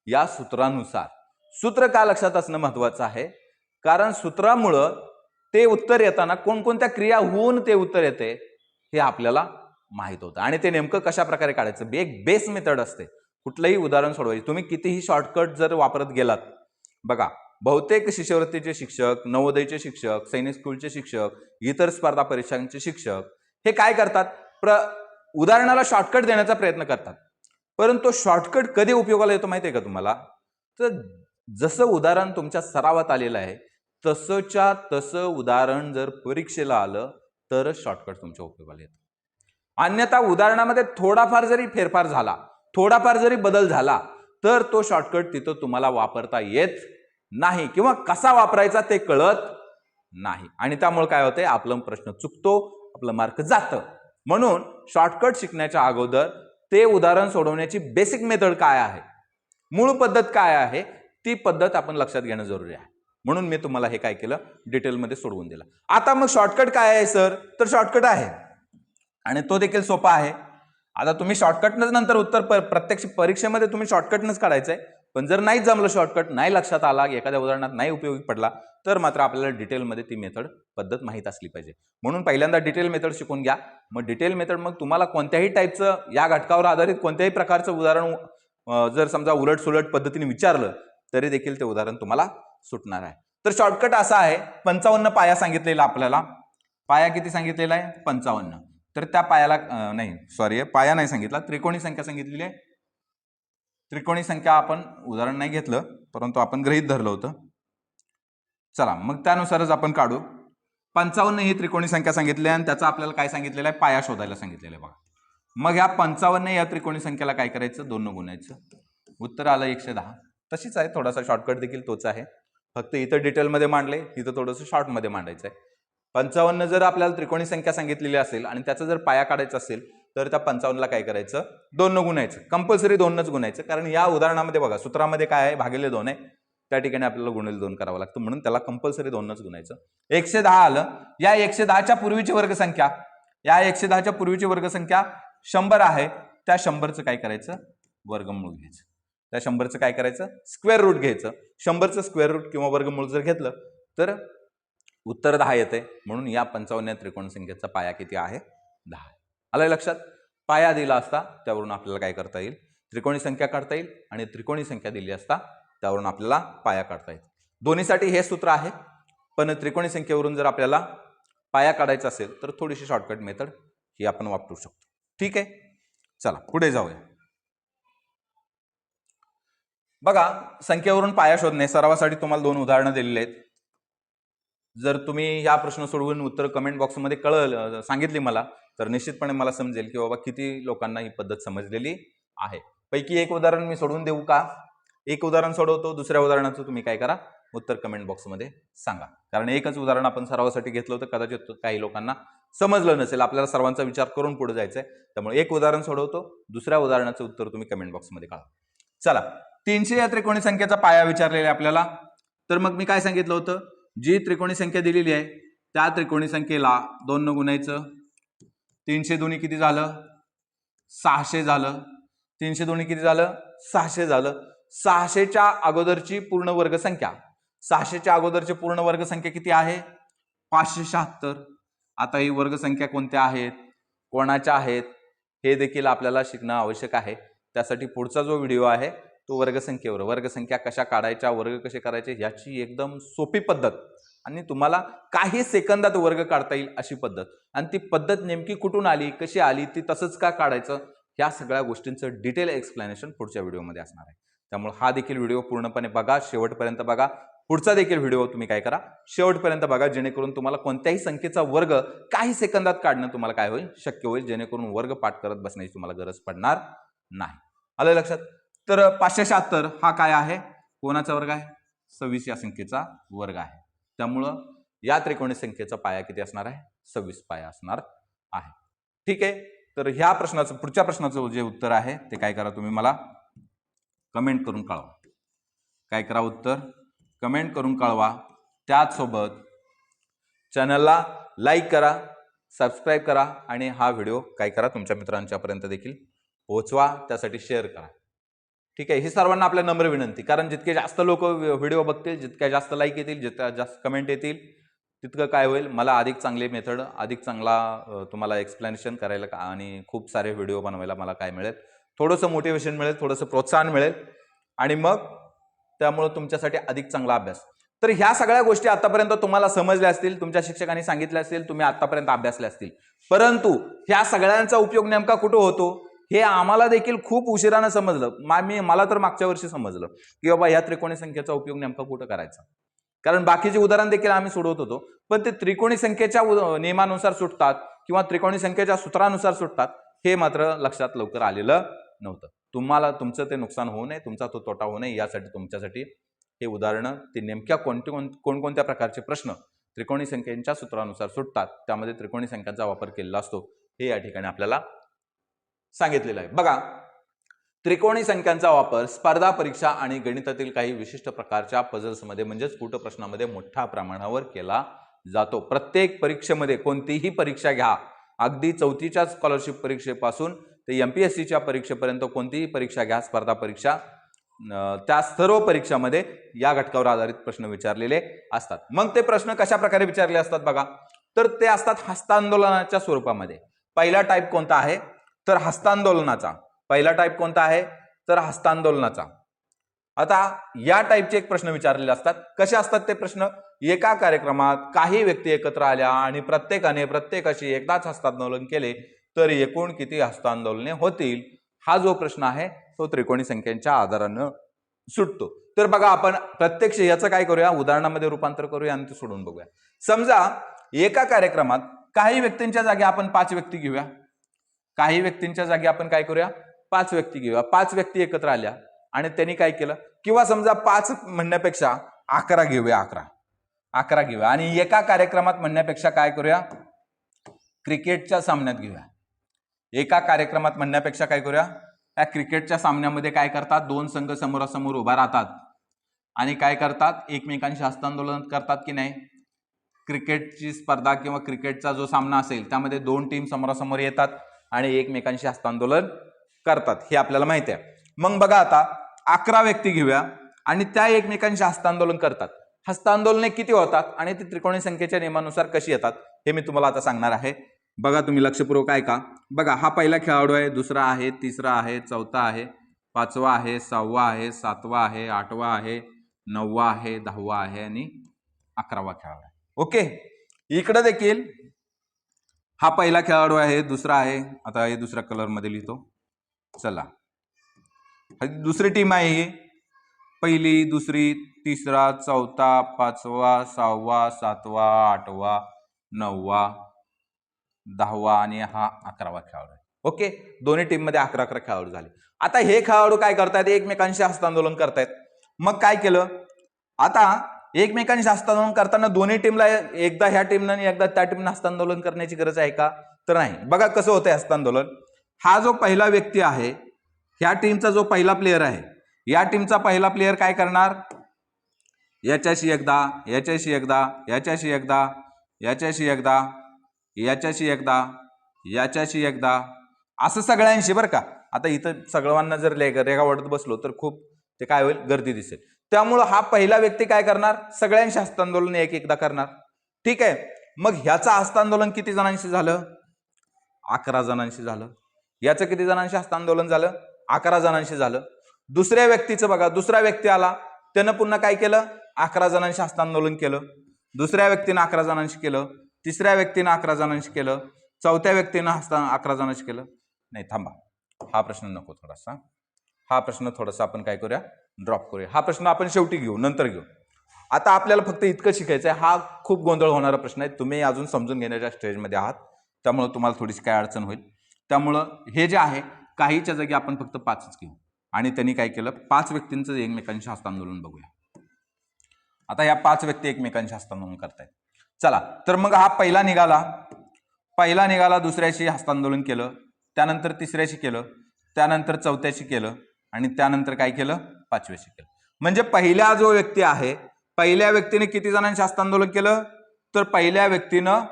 या सूत्रानुसार, सूत्र का लक्षात असणं महत्वाचं आहे, कारण सूत्रामुळं ते उत्तर येताना कोणकोणत्या क्रिया होऊन ते उत्तर येते हे आपल्याला माहित होतं. आणि ते नेमकं कशा प्रकारे काढायचं, एक बेस मेथड असते कुठलंही उदाहरण सोडवायचं. तुम्ही कितीही शॉर्टकट जर वापरत गेलात, बघा बहुतेक शिष्यवृत्तीचे शिक्षक, नवोदयचे शिक्षक, सैनिक स्कूलचे शिक्षक, इतर स्पर्धा परीक्षांचे शिक्षक हे काय करतात, उदाहरणाला शॉर्टकट देण्याचा प्रयत्न करतात. परंतु शॉर्टकट कधी उपयोगाला येतो माहिती आहे का तुम्हाला? तर जसं उदाहरण तुमच्या सरावात आलेलं आहे तसंच्या तसं उदाहरण जर परीक्षेला आलं तरच शॉर्टकट तुमच्या उपयोगाला येतं. अन्यथा उदाहरणामध्ये थोडाफार जरी फेरफार झाला, थोडाफार जरी बदल झाला तर तो शॉर्टकट तिथं तुम्हाला वापरता येत नाही किंवा कसा वापरायचा ते कळत नाही. आणि त्यामुळे काय होतंय, आपला प्रश्न चुकतो, आपलं मार्क जातं. म्हणून शॉर्टकट शिकण्याच्या अगोदर ते उदाहरण सोडवण्याची बेसिक मेथड काय आहे, मूळ पद्धत काय आहे, ती पद्धत आपण लक्षात घेणं जरुरी आहे. म्हणून मी तुम्हाला हे काय केलं, डिटेलमध्ये सोडवून दिलं. आता मग शॉर्टकट काय आहे सर? तर शॉर्टकट आहे आणि तो देखील सोपा आहे. आता तुम्ही शॉर्टकटनंच नंतर उत्तर प्रत्यक्ष परीक्षेमध्ये तुम्ही शॉर्टकटनंच काढायचंय. पण जर नाही जमलं शॉर्टकट, नाही लक्षात आला, एखाद्या उदाहरणात नाही उपयोगी पडला, तर मात्र आपल्याला डिटेलमध्ये ती मेथड पद्धत माहीत असली पाहिजे. म्हणून पहिल्यांदा डिटेल मेथड शिकून घ्या. मग डिटेल मेथड, मग तुम्हाला कोणत्याही टाईपचं या घटकावर आधारित कोणत्याही प्रकारचं उदाहरण जर समजा उलट सुलट पद्धतीने विचारलं तरी देखील ते उदाहरण तुम्हाला सुटणार आहे. तर शॉर्टकट असा आहे, 55 पाया सांगितलेला आपल्याला. पाया किती सांगितलेला आहे? 55. तर त्या पायाला पाया नाही सांगितला, त्रिकोणी संख्या सांगितलेली आहे. त्रिकोणी संख्या आपण उदाहरण नाही घेतलं, परंतु आपण गृहीत धरलं होतं. चला मग त्यानुसारच आपण काढू. 55 ही त्रिकोणी संख्या सांगितली आणि त्याचा आपल्याला काय सांगितलेलं आहे, पाया शोधायला सांगितलेलं आहे बघा. मग ह्या 55 या त्रिकोणी संख्येला काय करायचं, 2 ने गुणायचं. उत्तर आलं 110. तशीच आहे, थोडासा शॉर्टकट देखील तोच आहे, फक्त इथं डिटेलमध्ये मांडले, इथं थोडंसं शॉर्टमध्ये मांडायचं आहे. 55 जर आपल्याला त्रिकोणी संख्या सांगितलेली असेल आणि त्याचा जर पाया काढायचा असेल तर त्या 55ला काय करायचं, 2 ने गुणायचं. कंपल्सरी 2 नेच गुणायचं, कारण या उदाहरणामध्ये बघा सूत्रामध्ये काय आहे, भागिले 2 आहे, त्या ठिकाणी आपल्याला गुणिले 2 करावं लागतं, म्हणून त्याला कंपल्सरी 2 नेच गुणायचं. 110 आलं. या 110च्या पूर्वीची वर्गसंख्या, या 110च्या पूर्वीची वर्गसंख्या 100 आहे. त्या 100चं काय करायचं, वर्गमूळ घ्यायचं. त्या 100चं काय करायचं, स्क्वेअर रूट घ्यायचं. 100चं स्क्वेअर रूट किंवा वर्गमूळ जर घेतलं तर उत्तर 10 येते. म्हणून या 55 त्रिकोण संख्येचा पाया किती आहे, 10 आहे. आलं लक्षात? पाया दिला असता त्यावरून आपल्याला काय करता येईल, त्रिकोणी संख्या काढता येईल, आणि त्रिकोणी संख्या दिली असता त्यावरून आपल्याला पाया काढता येईल. दोन्हीसाठी हे सूत्र आहे, पण त्रिकोणी संख्येवरून जर आपल्याला पाया काढायचा असेल तर थोडीशी शॉर्टकट मेथड ही आपण वापरू शकतो. ठीक आहे, चला पुढे जाऊया. बघा, संख्येवरून पाया शोधणे सरावासाठी तुम्हाला 2 उदाहरणं दिलेली आहेत. जर तुम्ही या प्रश्न सोडवून उत्तर कमेंट बॉक्समध्ये सांगितली मला, तर निश्चितपणे मला समजेल की बाबा किती लोकांना ही पद्धत समजलेली आहे. पैकी एक उदाहरण मी सोडवून देऊ का? एक उदाहरण सोडवतो, दुसऱ्या उदाहरणाचं तुम्ही काय करा, उत्तर कमेंट बॉक्समध्ये सांगा. कारण एकच उदाहरण आपण सरावासाठी घेतलं होतं, कदाचित काही लोकांना समजलं नसेल. आपल्याला सर्वांचा विचार करून पुढे जायचंय, त्यामुळे एक उदाहरण सोडवतो, दुसऱ्या उदाहरणाचं उत्तर तुम्ही कमेंट बॉक्समध्ये काढा. चला, 300 या त्रिकोणी संख्येचा पाया विचारलेला आपल्याला. तर मग मी काय सांगितलं होतं, जी त्रिकोणी संख्या दिलेली आहे त्या त्रिकोणी संख्येला 2 ने गुणायचं. 300 दोन्ही किती झालं, 600 झालं. 300 दोन्ही किती झालं, 600 झालं. 600च्या अगोदरची पूर्ण वर्गसंख्या, 600च्या अगोदरची पूर्ण वर्गसंख्या किती आहे, 576. आता ही वर्गसंख्या कोणत्या आहेत, कोणाच्या आहेत, हे देखील आपल्याला शिकणं आवश्यक आहे. त्यासाठी पुढचा जो व्हिडिओ आहे तो वर्गसंख्येवर, वर्गसंख्या कशा काढायच्या, वर्ग कसे करायचे याची एकदम सोपी पद्धत आणि तुम्हाला काही सेकंदात वर्ग काढता येईल अशी पद्धत, आणि ती पद्धत नेमकी कुठून आली, कशी आली, ती तसंच का काढायचं, ह्या सगळ्या गोष्टींचं डिटेल एक्सप्लेनेशन पुढच्या व्हिडिओमध्ये असणार आहे. त्यामुळे हा देखील व्हिडिओ पूर्णपणे बघा, शेवटपर्यंत बघा. पुढचा देखील व्हिडिओ तुम्ही काय करा, शेवटपर्यंत बघा, जेणेकरून तुम्हाला कोणत्याही संख्येचा वर्ग काही सेकंदात काढणं तुम्हाला काय होईल, शक्य होईल, जेणेकरून वर्ग पाठ करत बसण्याची तुम्हाला गरज पडणार नाही. आलं लक्षात? तर 576 हा काय आहे, कोणाचा वर्ग आहे, 26 या संख्येचा वर्ग आहे. त्यामुळं या त्रिकोणी संख्येचा पाया किती असणार आहे, 26 पाया असणार आहे. ठीक आहे, तर ह्या प्रश्नाचं, पुढच्या प्रश्नाचं जे उत्तर आहे ते काय करा, तुम्ही मला कमेंट करून कळवा. काय करा उत्तर, कमेंट करून कळवा. त्याचसोबत चॅनलला लाईक करा, सबस्क्राईब करा आणि हा व्हिडिओ काय करा तुमच्या मित्रांच्यापर्यंत देखील पोहोचवा, त्यासाठी शेअर करा. ठीक आहे, ही सर्वांना आपल्या नम्र विनंती. कारण जितके जास्त लोक व्हिडिओ बघतील, जितक्या जास्त लाईक येतील, जितक्या जास्त कमेंट येतील, तितकं काय होईल, मला अधिक चांगले मेथड, अधिक चांगला तुम्हाला एक्सप्लेनेशन करायला आणि खूप सारे व्हिडिओ बनवायला मला काय मिळेल, थोडंसं मोटिवेशन मिळेल, थोडंसं प्रोत्साहन मिळेल आणि मग त्यामुळे तुमच्यासाठी अधिक चांगला अभ्यास. तर ह्या सगळ्या गोष्टी आतापर्यंत तुम्हाला समजल्या असतील, तुमच्या शिक्षकांनी सांगितल्या असतील, तुम्ही आतापर्यंत अभ्यासल्या असतील. परंतु ह्या सगळ्यांचा उपयोग नेमका कुठं होतो हे आम्हाला देखील खूप उशिरानं समजलं. मला तर मागच्या वर्षी समजलं की बाबा ह्या त्रिकोणी संख्येचा उपयोग नेमका कुठं करायचा. कारण बाकीचे उदाहरण देखील आम्ही सोडवत होतो, पण ते त्रिकोणी संख्येच्या नियमानुसार सुटतात किंवा त्रिकोणी संख्येच्या सूत्रानुसार सुटतात हे मात्र लक्षात लवकर आलेलं नव्हतं. तुम्हाला तुमचं ते नुकसान होऊ नये, तुमचा तो तोटा होऊ नये यासाठी तुमच्यासाठी हे उदाहरणं, ते नेमक्या कोणकोणत्या प्रकारचे प्रश्न त्रिकोणी संख्येच्या सूत्रानुसार सुटतात, त्यामध्ये त्रिकोणी संख्यांचा वापर केलेला असतो, हे या ठिकाणी आपल्याला सांगितलेलं आहे. बघा, त्रिकोणी संख्यांचा वापर स्पर्धा परीक्षा आणि गणितातील काही विशिष्ट प्रकारच्या पझल्समध्ये म्हणजेच स्फुटप्रश्नामध्ये मोठ्या प्रमाणावर केला जातो. प्रत्येक परीक्षेमध्ये, कोणतीही परीक्षा घ्या, अगदी 4थीच्या स्कॉलरशिप परीक्षेपासून ते MPSCच्या परीक्षेपर्यंत कोणतीही परीक्षा घ्या, स्पर्धा परीक्षा, त्या सर्व परीक्षामध्ये या घटकावर आधारित प्रश्न विचारलेले असतात. मग ते प्रश्न कशा प्रकारे विचारले असतात बघा, तर ते असतात हस्तांदोलनाच्या स्वरूपामध्ये. पहिला टाईप कोणता आहे तर हस्तांदोलनाचा. पहिला टाईप कोणता आहे तर हस्तांदोलनाचा. आता या टाईपचे एक प्रश्न विचारलेले असतात. कसे असतात ते प्रश्न? एका कार्यक्रमात काही व्यक्ती एकत्र आल्या आणि प्रत्येकाने प्रत्येकाशी एकदाच हस्तांदोलन केले तर एकूण किती हस्तांदोलने होतील, हा जो प्रश्न आहे तो त्रिकोणी संख्यांच्या आधारानं सुटतो. तर बघा, आपण प्रत्यक्ष याचं काय करूया, उदाहरणामध्ये रूपांतर करूया आणि ते सोडून बघूया. समजा एका कार्यक्रमात काही व्यक्तींच्या जागी आपण 5 व्यक्ती घेऊया. काही व्यक्तींच्या जागी आपण काय करूया, 5 व्यक्ती घेऊया. 5 व्यक्ती एकत्र आल्या आणि त्यांनी काय केलं, किंवा समजा 5 म्हणण्यापेक्षा 11 घेऊया, 11 घेऊया आणि एका कार्यक्रमात म्हणण्यापेक्षा काय करूया, क्रिकेटच्या सामन्यात घेऊया. एका कार्यक्रमात म्हणण्यापेक्षा काय करूया, त्या क्रिकेटच्या सामन्यामध्ये काय करतात, 2 संघ समोरासमोर उभा राहतात आणि काय करतात, एकमेकांशी हस्तांदोलन करतात की नाही. क्रिकेटची स्पर्धा किंवा क्रिकेटचा जो सामना असेल त्यामध्ये 2 टीम समोरासमोर येतात आणि एकमेकांशी हस्तांदोलन करतात, हे आपल्याला माहिती आहे. मग बघा, आता 11 व्यक्ती घेऊया आणि त्या एकमेकांशी हस्तांदोलन करतात. हस्तांदोलने किती होतात आणि ती त्रिकोणी संख्येच्या नियमानुसार कशी येतात हे मी तुम्हाला आता सांगणार आहे. बघा, तुम्ही लक्षपूर्वक ऐका. बघा, हा पहिला खेळाडू आहे, दुसरा आहे, तिसरा आहे, चौथा आहे, 5वा आहे, 6वा आहे, 7वा आहे, 8वा आहे, 9वा आहे, 10वा आहे आणि 11वा खेळाडू आहे. ओके, इकडे देखील हा पहिला खेळाडू आहे, दुसरा आहे, आता हे दुसऱ्या कलर मध्ये लिहितो. चला, दुसरी टीम आहे, ही पहिली, दुसरी, तिसरा, चौथा, 5वा, 6वा, 7वा, 8वा, 9वा, 10वा आणि हा 11वा खेळाडू आहे. ओके, दोन्ही टीम मध्ये 11 खेळाडू झाले. आता हे खेळाडू काय करतायत, एकमेकांशी हस्तांदोलन करतायत. मग काय केलं, आता एकमेकांशी हस्तांदोलन करताना दोन्ही टीमला एकदा ह्या टीमनं आणि एकदा त्या टीमनं हस्तांदोलन करण्याची गरज आहे का, तर नाही. बघा कसं होतंय हस्तांदोलन. हा जो पहिला व्यक्ती आहे, ह्या टीमचा जो पहिला प्लेयर आहे, या टीमचा पहिला प्लेयर काय करणार, याच्याशी एकदा, याच्याशी एकदा, याच्याशी एकदा, याच्याशी एकदा, याच्याशी एकदा, याच्याशी एकदा, असं सगळ्यांशी. बरं का, आता इथं सगळ्यांना जर रेगा वाढत बसलो तर खूप ते काय होईल, गर्दी दिसेल. त्यामुळं हा पहिला व्यक्ती काय करणार, सगळ्यांशी हस्तांदोलन एक एकदा करणार. ठीक आहे, मग ह्याचं हस्तांदोलन किती जणांशी झालं, 11 जणांशी झालं. याचं किती जणांशी हस्तांदोलन झालं, 11 जणांशी झालं. दुसऱ्या व्यक्तीचं बघा, दुसरा व्यक्ती आला, त्यानं पुन्हा काय केलं, 11 जणांशी हस्तांदोलन केलं. दुसऱ्या व्यक्तीनं 11 जणांशी केलं, तिसऱ्या व्यक्तीनं 11 जणांशी केलं, चौथ्या व्यक्तीनं 11 जणांशी केलं. नाही, थांबा, हा प्रश्न नको, हा प्रश्न थोडासा आपण काय करूया, ड्रॉप करूया. हा प्रश्न आपण शेवटी घेऊ, नंतर घेऊ. आता आपल्याला फक्त इतकं शिकायचं आहे. हा खूप गोंधळ होणारा प्रश्न आहे, तुम्ही अजून समजून घेण्याच्या स्टेजमध्ये आहात, त्यामुळे तुम्हाला थोडीशी काय अडचण होईल. त्यामुळं हे जे आहे, काहीच्या जागी आपण फक्त 5च घेऊ आणि त्यांनी काय केलं, 5 व्यक्तींचं एकमेकांशी हस्तांदोलन बघूया. आता या 5 व्यक्ती एकमेकांशी हस्तांदोलन करतायत. चला, तर मग हा पहिला निघाला, दुसऱ्याशी हस्तांदोलन केलं, त्यानंतर तिसऱ्याशी केलं, त्यानंतर चौथ्याशी केलं आणि त्यानंतर काय केलं, 5व्याशी केलं. म्हणजे पहिला जो व्यक्ती आहे पहिल्या व्यक्तीने किती जणांशी हस्तांदोलन केलं? तर पहिल्या व्यक्तीनं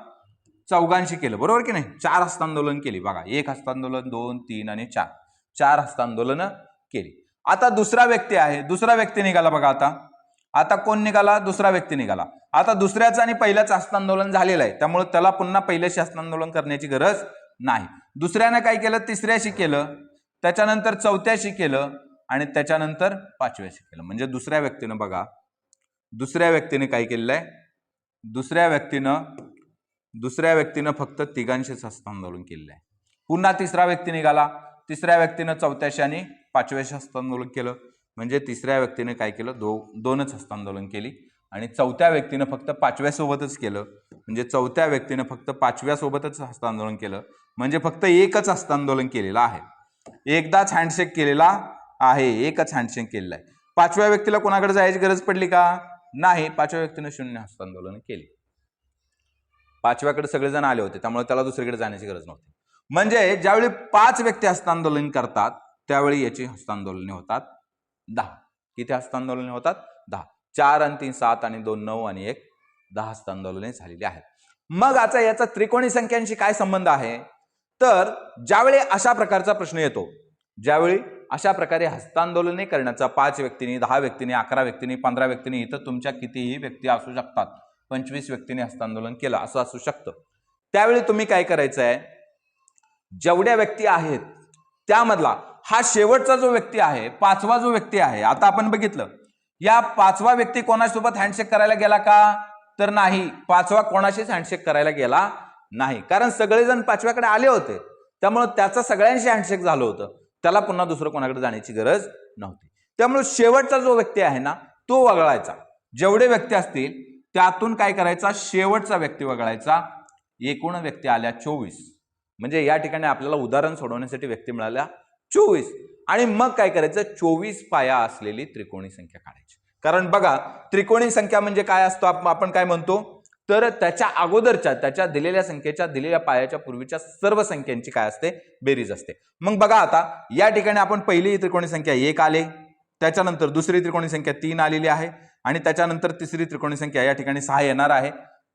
चौघांशी केलं, बरोबर की नाही? 4 हस्तांदोलन केली बघा, 1 हस्तांदोलन, 2, 3 आणि 4 हस्तांदोलन केली. आता दुसरा व्यक्ती आहे, दुसरा व्यक्ती निघाला बघा. आता कोण निघाला? दुसरा व्यक्ती निघाला. आता दुसऱ्याचं आणि पहिल्याचं हस्तांदोलन झालेलं आहे, त्यामुळे त्याला पुन्हा पहिल्याशी हस्तांदोलन करण्याची गरज नाही. दुसऱ्यानं काय केलं? तिसऱ्याशी केलं, त्याच्यानंतर चौथ्याशी केलं आणि त्याच्यानंतर पाचव्याशी केलं. म्हणजे दुसऱ्या व्यक्तीनं बघा, दुसऱ्या व्यक्तीने काय केलेलं आहे? दुसऱ्या व्यक्तीनं फक्त तिघांशीच हस्तांदोलन केलेलं आहे. पुन्हा तिसरा व्यक्ती निघाला, तिसऱ्या व्यक्तीनं चौथ्याशी आणि पाचव्याशी हस्तांदोलन केलं. म्हणजे तिसऱ्या व्यक्तीने काय केलं? दोनच हस्तांदोलन केली आणि चौथ्या व्यक्तीनं फक्त पाचव्यासोबतच केलं. म्हणजे चौथ्या व्यक्तीनं फक्त पाचव्यासोबतच हस्तांदोलन केलं, म्हणजे फक्त एकच हस्तांदोलन केलेलं आहे, एकदाच हँडशेक केलेला आहे, एकच हँडशेक केलेला आहे. पाचव्या व्यक्तीला कोणाकडे जायची गरज पडली का? नाही. पाचव्या व्यक्तीनं 0 हस्तांदोलन केली. पाचव्याकडे सगळेजण आले होते, त्यामुळे त्याला दुसरीकडे जाण्याची गरज नव्हती. म्हणजे ज्यावेळी 5 व्यक्ती हस्तांदोलन करतात त्यावेळी याची हस्तांदोलने होतात 10. किती हस्तांदोलने होतात? 10. 4 आणि 3 7 आणि 2 9 आणि 1 10 हस्तांदोलने झालेली आहेत. मग आता याचा त्रिकोणी संख्यांशी काय संबंध आहे? तर ज्यावेळी अशा प्रकारचा प्रश्न येतो, ज्यावेळी अशा प्रकारे हस्तांदोलने करण्याचा 5 व्यक्तींनी, 10 व्यक्तींनी, 11 व्यक्तींनी, 15 व्यक्तींनी, इथं तुमच्या कितीही व्यक्ती असू शकतात, 25 व्यक्तींनी हस्तांदोलन केलं असं असू शकतं, त्यावेळी तुम्ही काय करायचं आहे? जेवढ्या व्यक्ती आहेत त्यामधला हा शेवटचा जो व्यक्ती आहे, 5वा जो व्यक्ती आहे, आता आपण बघितलं या 5वा व्यक्ती कोणासोबत हँडशेक करायला गेला का? तर नाही. 5वा कोणाशीच हँडशेक करायला गेला नाही, कारण सगळेजण 5व्याकडे आले होते, त्यामुळे त्याचा सगळ्यांशी हँडशेक झालं होतं, त्याला पुन्हा दुसरं कोणाकडे जाण्याची गरज नव्हती. त्यामुळे शेवटचा जो व्यक्ती आहे ना तो वगळायचा. जेवढे व्यक्ती असतील त्यातून काय करायचा? शेवटचा व्यक्ती वगळायचा. एकूण व्यक्ती आल्या 24. म्हणजे या ठिकाणी आपल्याला उदाहरण सोडवण्यासाठी व्यक्ती मिळाल्या 24. आणि मग काय करायचं? 24 पाया असलेली त्रिकोणी संख्या काढायची. कारण बघा, त्रिकोणी संख्या म्हणजे काय असतो? आपण काय म्हणतो? तर त्याच्या अगोदरच्या, त्याच्या दिलेल्या संख्येच्या, दिलेल्या पायाच्या पूर्वीच्या सर्व संख्यांची काय असते? बेरीज असते. मग बघा, आता या ठिकाणी आपण पहिली त्रिकोणी संख्या 1 आले, त्याच्यानंतर दुसरी त्रिकोणी संख्या 3 आलेली आहे आणि त्याच्यानंतर तिसरी त्रिकोणी संख्या या ठिकाणी 6 येणार आहे.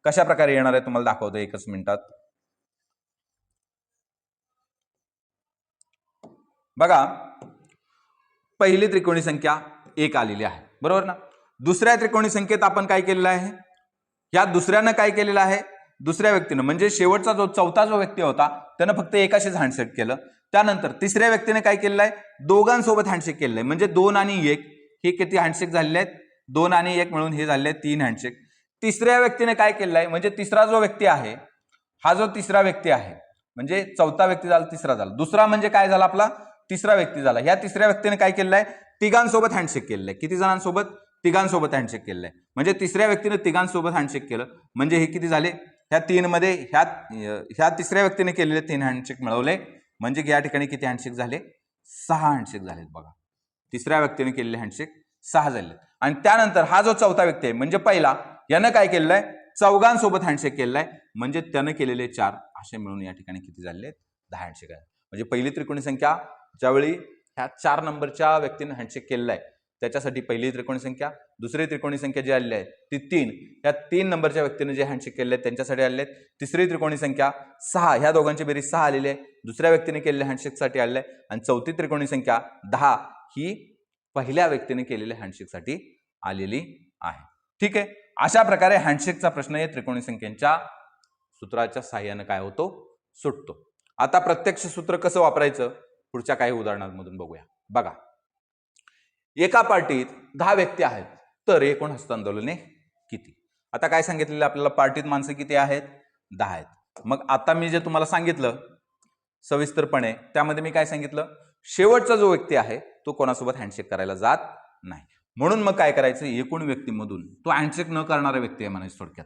कशा प्रकारे येणार आहे तुम्हाला दाखवतो एकच मिनिटात. बघा, पहिली त्रिकोणी संख्या 1 आलेली आहे, बरोबर ना? दुसऱ्या त्रिकोणी संख्येत आपण काय केलेलं आहे? या दुसऱ्यानं काय केलेलं आहे? दुसऱ्या व्यक्तीनं म्हणजे शेवटचा जो चौथा जो व्यक्ती होता त्यानं फक्त एकाशीच हँडशेक केलं. त्यानंतर तिसऱ्या व्यक्तीने काय केलेलं आहे? दोघांसोबत हँडशेक केलेलं आहे. म्हणजे 2 आणि 1 हे किती हँडशेक झालेले आहेत? 2 आणि 1 मिळून हे झाले 3 हँडशेक. तिसऱ्या व्यक्तीने काय केलेलं आहे? म्हणजे तिसरा जो व्यक्ती आहे, हा जो तिसरा व्यक्ती आहे, म्हणजे चौथा व्यक्ती झाला, तिसरा झाला, दुसरा म्हणजे काय झाला? आपला तिसरा व्यक्ती झाला. ह्या तिसऱ्या व्यक्तीने काय केलेलं आहे? तिघांसोबत हँडशेक केलेलं आहे. किती जणांसोबत? तिघांसोबत हँडशेक केलेलं आहे. म्हणजे तिसऱ्या व्यक्तीने तिघांसोबत हँडशेक केलं, म्हणजे हे किती झाले? ह्या 3 मध्ये ह्या तिसऱ्या व्यक्तीने केलेले 3 हँडशेक मिळवले, म्हणजे या ठिकाणी किती हँडशेक झाले? 6 हँडशेक झालेत. बघा, तिसऱ्या व्यक्तीने केलेले हँडशेक 6 झाले. आणि त्यानंतर हा जो चौथा व्यक्ती आहे म्हणजे पहिला, यानं काय केलेलं आहे? चौघांसोबत हँडशेक केलेला आहे, म्हणजे त्यानं केलेले 4, असे मिळून या ठिकाणी किती झाले? 10 हँडशेक आहे. म्हणजे पहिली त्रिकोणी संख्या ज्यावेळी ह्या 4 नंबरच्या व्यक्तीने हँडशेक केलेला आहे त्याच्यासाठी पहिली त्रिकोणी संख्या, दुसरी त्रिकोणी संख्या जी आलेली आहे ती 3, या 3 नंबरच्या व्यक्तीने जे हँडशेक केले आहेत त्यांच्यासाठी आलेले आहेत. तिसरी त्रिकोणी संख्या 6, ह्या दोघांची बेरीज 6 आलेली आहे, दुसऱ्या व्यक्तीने केलेल्या हँडशेकसाठी आलेले आहे. आणि चौथी त्रिकोणी संख्या 10 ही पहिल्या व्यक्तीने केलेल्या हँडशेकसाठी आलेली आहे. ठीक आहे. अशा प्रकारे हँडशेकचा प्रश्न या त्रिकोणी संख्यांच्या सूत्राच्या सहाय्याने काय होतो? सुटतो. आता प्रत्यक्ष सूत्र कसं वापरायचं पुढच्या काही उदाहरणांमधून बघूया. बघा, एका पार्टीत 10 व्यक्ती आहेत, तर एकूण हस्तांदोलने किती? आता काय सांगितलेलं आपल्याला? पार्टीत माणसं किती आहेत? 10 आहेत. मग आता मी जे तुम्हाला सांगितलं सविस्तरपणे त्यामध्ये मी काय सांगितलं? शेवटचा जो व्यक्ती आहे तो कोणासोबत हँडशेक करायला जात नाही. म्हणून मग काय करायचं? एकूण व्यक्तीमधून तो हँडशेक न करणारा व्यक्ती आहे म्हणायचं थोडक्यात.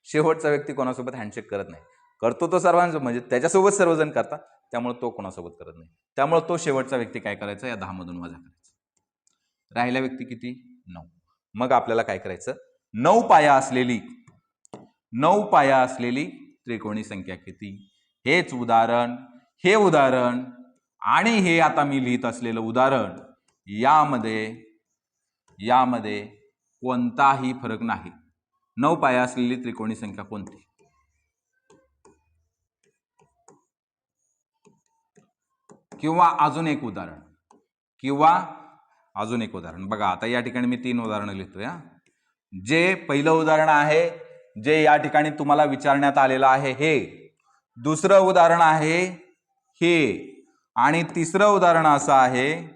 शेवटचा व्यक्ती कोणासोबत हँडशेक करत नाही, करतो तो सर्वांसोबत, म्हणजे त्याच्यासोबत सर्वजण करतात, त्यामुळे तो कोणासोबत करत नाही. त्यामुळे तो शेवटचा व्यक्ती काय करायचा? या 10 मधून वजा करायचा. राहिला व्यक्ती किती? 9. मग आपल्याला काय करायचं? 9 पाया असलेली त्रिकोणी संख्या किती? हेच उदाहरण, हे उदाहरण आणि हे आता मी लिहित असलेलं उदाहरण यामध्ये कोणताही फरक नाही. 9 पाया असलेली त्रिकोणी संख्या कोणती? किंवा अजून एक उदाहरण बघा. आता या ठिकाणी मी 3 उदाहरणं लिहितोय. जे पहिलं उदाहरण आहे जे या ठिकाणी तुम्हाला विचारण्यात आलेलं आहे हे, दुसरं उदाहरण आहे हे, आणि तिसरं उदाहरण असं आहे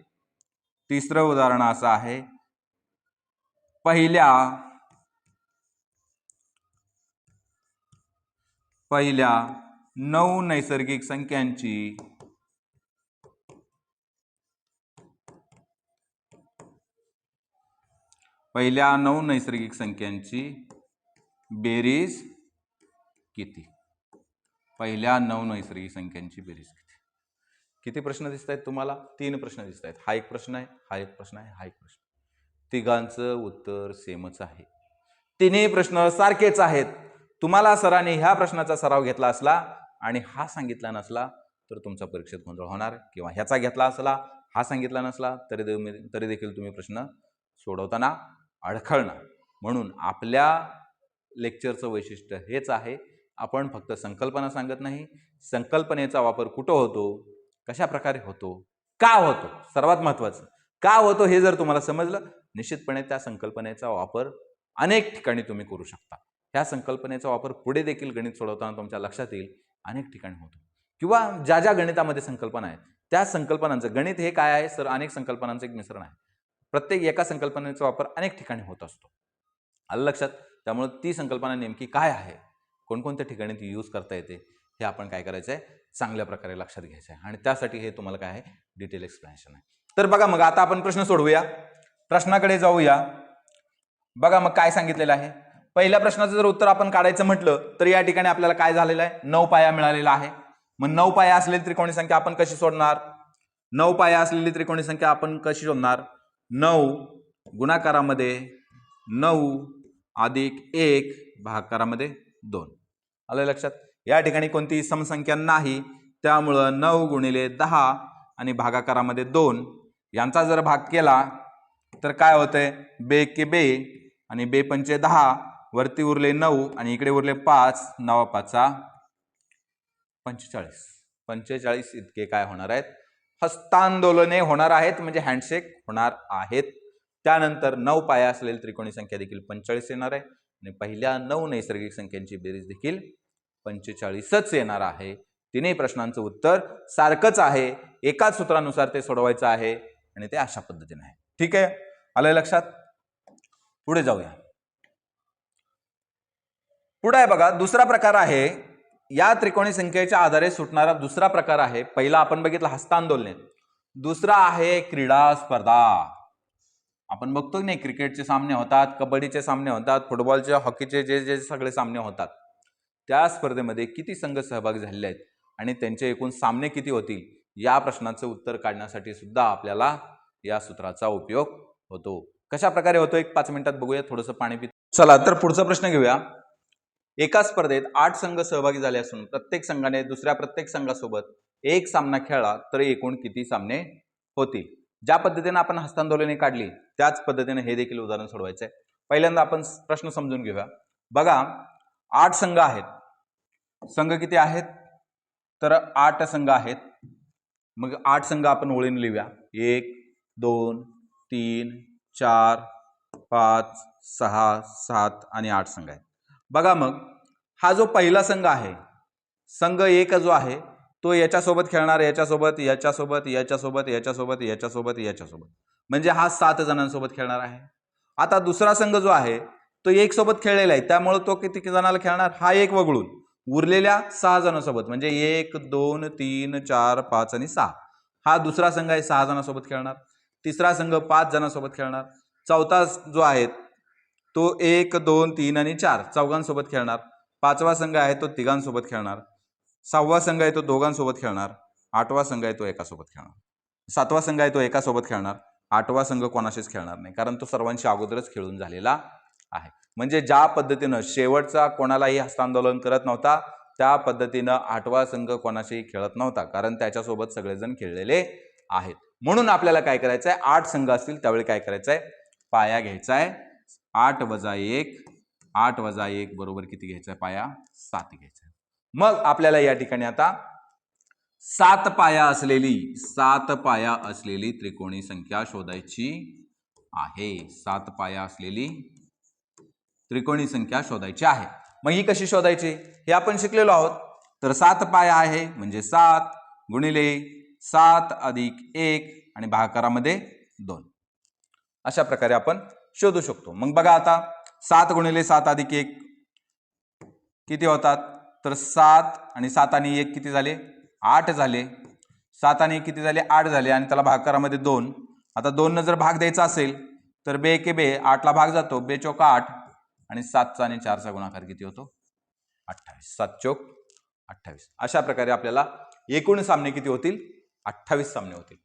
पहिल्या 9 नैसर्गिक संख्यांची बेरीज किती? किती प्रश्न दिसत आहेत तुम्हाला? 3 प्रश्न दिसत आहेत. हा एक प्रश्न आहे, हा एक प्रश्न आहे, हा एक प्रश्न. तिघांचं उत्तर सेमच आहे. तिन्ही प्रश्न सारखेच आहेत. तुम्हाला सरांनी ह्या प्रश्नाचा सराव घेतला असला आणि हा सांगितला नसला तर तुमचा परीक्षेत गोंधळ होणार, किंवा ह्याचा घेतला असला, हा सांगितला नसला तरी देखील तुम्ही प्रश्न सोडवताना अडखळणार. म्हणून आपल्या लेक्चरचं वैशिष्ट्य हेच आहे, आपण फक्त संकल्पना सांगत नाही, संकल्पनेचा वापर कुठं होतो, कशा प्रकारे होतो, का होतो, सर्वात महत्त्वाचं का होतो हे जर तुम्हाला समजलं, निश्चितपणे त्या संकल्पनेचा वापर अनेक ठिकाणी तुम्ही करू शकता. ह्या संकल्पनेचा वापर पुढे देखील गणित सोडवताना तुमच्या लक्षात येईल, अनेक ठिकाणी होतो. किंवा ज्या ज्या गणितामध्ये संकल्पना आहेत त्या संकल्पनांचं, गणित हे काय आहे सर? अनेक संकल्पनांचं एक मिश्रण आहे. प्रत्येक एका संकल्पनेचा वापर अनेक ठिकाणी होत असतो. आलं लक्षात? त्यामुळे ती संकल्पना नेमकी काय आहे, कोणकोणत्या ठिकाणी ती यूज करता येते, हे आपण काय करायचं आहे, चांगल्या प्रकारे लक्षात घ्यायचं आहे. आणि त्यासाठी हे तुम्हाला काय आहे, डिटेल एक्सप्लेनेशन आहे. तर बघा मग आता आपण प्रश्न सोडवूया, प्रश्नाकडे जाऊया. बघा मग काय सांगितलेलं आहे. पहिल्या प्रश्नाचं जर उत्तर आपण काढायचं म्हटलं तर या ठिकाणी आपल्याला काय झालेलं आहे, 9 पाया मिळालेला आहे. मग 9 पाया असलेली त्रिकोणी संख्या आपण कशी शोधणार? 9 पाया असलेली त्रिकोणी संख्या आपण कशी शोधणार? 9 गुणाकारामध्ये 9 अधिक 1 भागाकारामध्ये 2. आलं लक्षात? या ठिकाणी कोणती समसंख्या नाही, त्यामुळं 9 गुणिले 10 आणि भागाकारामध्ये 2 यांचा जर भाग केला तर काय होतंय, बे के बे आणि बे पंचे 10, वरती उरले 9 आणि इकडे उरले 5, 9 पाचा 45. 45 इतके काय होणार आहेत, हस्तांदोलने होणार आहेत, म्हणजे हँडशेक होणार आहेत. त्यानंतर 9 पाया असलेली त्रिकोणी संख्या देखील 45 येणार आहे आणि पहिल्या 9 नैसर्गिक संख्यांची बेरीज देखील 45च येणार आहे. तिन्ही प्रश्नांचं उत्तर सारखंच आहे, एकाच सूत्रानुसार ते सोडवायचं आहे आणि ते अशा पद्धतीने आहे. ठीक आहे, आलं लक्षात? पुढे जाऊया. पुढे आहे बघा, दुसरा प्रकार आहे, या त्रिकोणी संख्येच्या आधारे सुटणारा दुसरा प्रकार आहे. पहिला आपण बघितला हस्तांदोलने, दुसरा आहे क्रीडा स्पर्धा. आपण बघतो नाही, क्रिकेटचे सामने होतात, कबड्डीचे सामने होतात, फुटबॉलचे, हॉकीचे जे सगळे सामने होतात, त्या स्पर्धेमध्ये किती संघ सहभागी झालेले आहेत आणि त्यांचे एकूण सामने किती होतील, या प्रश्नाचं उत्तर काढण्यासाठी सुद्धा आपल्याला या सूत्राचा उपयोग होतो. कशा प्रकारे होतो, एक 5 मिनिटात बघूया. थोडंसं पाणी पितो. चला तर पुढचा प्रश्न घेऊया. एका स्पर्धेत 8 संघ सहभागी झाले असून प्रत्येक संघाने दुसऱ्या प्रत्येक संघासोबत एक सामना खेळला तर एकूण किती सामने होतील? ज्या पद्धतीने आपण हस्तांदोलने काढली त्याच पद्धतीने हे देखील उदाहरण सोडवायचं आहे. पहिल्यांदा आपण प्रश्न समजून घेऊया. बघा, 8 संघ आहेत. संघ किती आहेत? तर 8 संघ आहेत. मग 8 संघ आपण ओळीने लिहूया. 1 2 3 4 5 6 7 आणि 8 संघ आहेत. बघा मग हा जो पहिला संघ आहे, संघ 1 जो आहे तो याच्यासोबत खेळणार, याच्यासोबत, याच्यासोबत, याच्यासोबत, याच्यासोबत, याच्यासोबत, याच्यासोबत, म्हणजे हा 7 जणांसोबत खेळणार आहे. आता दुसरा संघ जो आहे तो 1 सोबत खेळलेला आहे, त्यामुळे तो किती जणांना खेळणार, हा 1 वगळून उरलेल्या 6 जणांसोबत, म्हणजे 1 2 3 4 5 आणि 6. हा दुसरा संघ आहे, 6 जणांसोबत खेळणार. तिसरा संघ 5 जणांसोबत खेळणार. चौथा जो आहे तो 1 2 3 आणि 4 चौघांसोबत खेळणार. पाचवा संघ आहे तो तिघांसोबत खेळणार. 6वा संघ आहे तो दोघांसोबत खेळणार. 8वा संघ आहे तो एकासोबत खेळणार. 7वा संघ आहे तो एकासोबत खेळणार. 8वा संघ कोणाशीच खेळणार नाही, कारण तो सर्वांशी अगोदरच खेळून झालेला आहे. म्हणजे ज्या पद्धतीनं शेवटचा कोणालाही हस्तांदोलन करत नव्हता त्या पद्धतीनं 8वा संघ कोणाशीही खेळत नव्हता, कारण त्याच्यासोबत सगळेजण खेळलेले आहेत. म्हणून आपल्याला काय करायचं आहे, 8 संघ असतील त्यावेळी काय करायचं आहे, पाया घ्यायचा आहे. 8 वजा 1, 8 वजा 1 बरोबर किती घ्यायचा पाया? 7 घ्यायचा. मग आपल्याला या ठिकाणी आता 7 पाया असलेली त्रिकोणी संख्या शोधायची आहे. 7 पाया असलेली त्रिकोणी संख्या शोधायची आहे. मग ही कशी शोधायची हे आपण शिकलेलो आहोत. तर 7 पाया आहे म्हणजे 7 गुणिले 7 अधिक 1 आणि भागाकारामध्ये 2 अशा प्रकारे आपण शोधू शकतो. मग बघा आता 7 गुणिले 7 अधिक 1 किती होतात? तर 7 आणि 7 आणि 1 किती झाले? 8 झाले. 7 आणि 1 किती झाले? 8 झाले आणि त्याला भागाकारामध्ये 2. आता 2 न जर भाग द्यायचा असेल तर बे के बे 8 ला भाग जातो, बे चौक 8 आणि 7चा आणि 4चा गुणाकार किती होतो? 28. 7 चौक 28. अशा प्रकारे आपल्याला एकूण सामने किती होतील? 28 सामने होतील.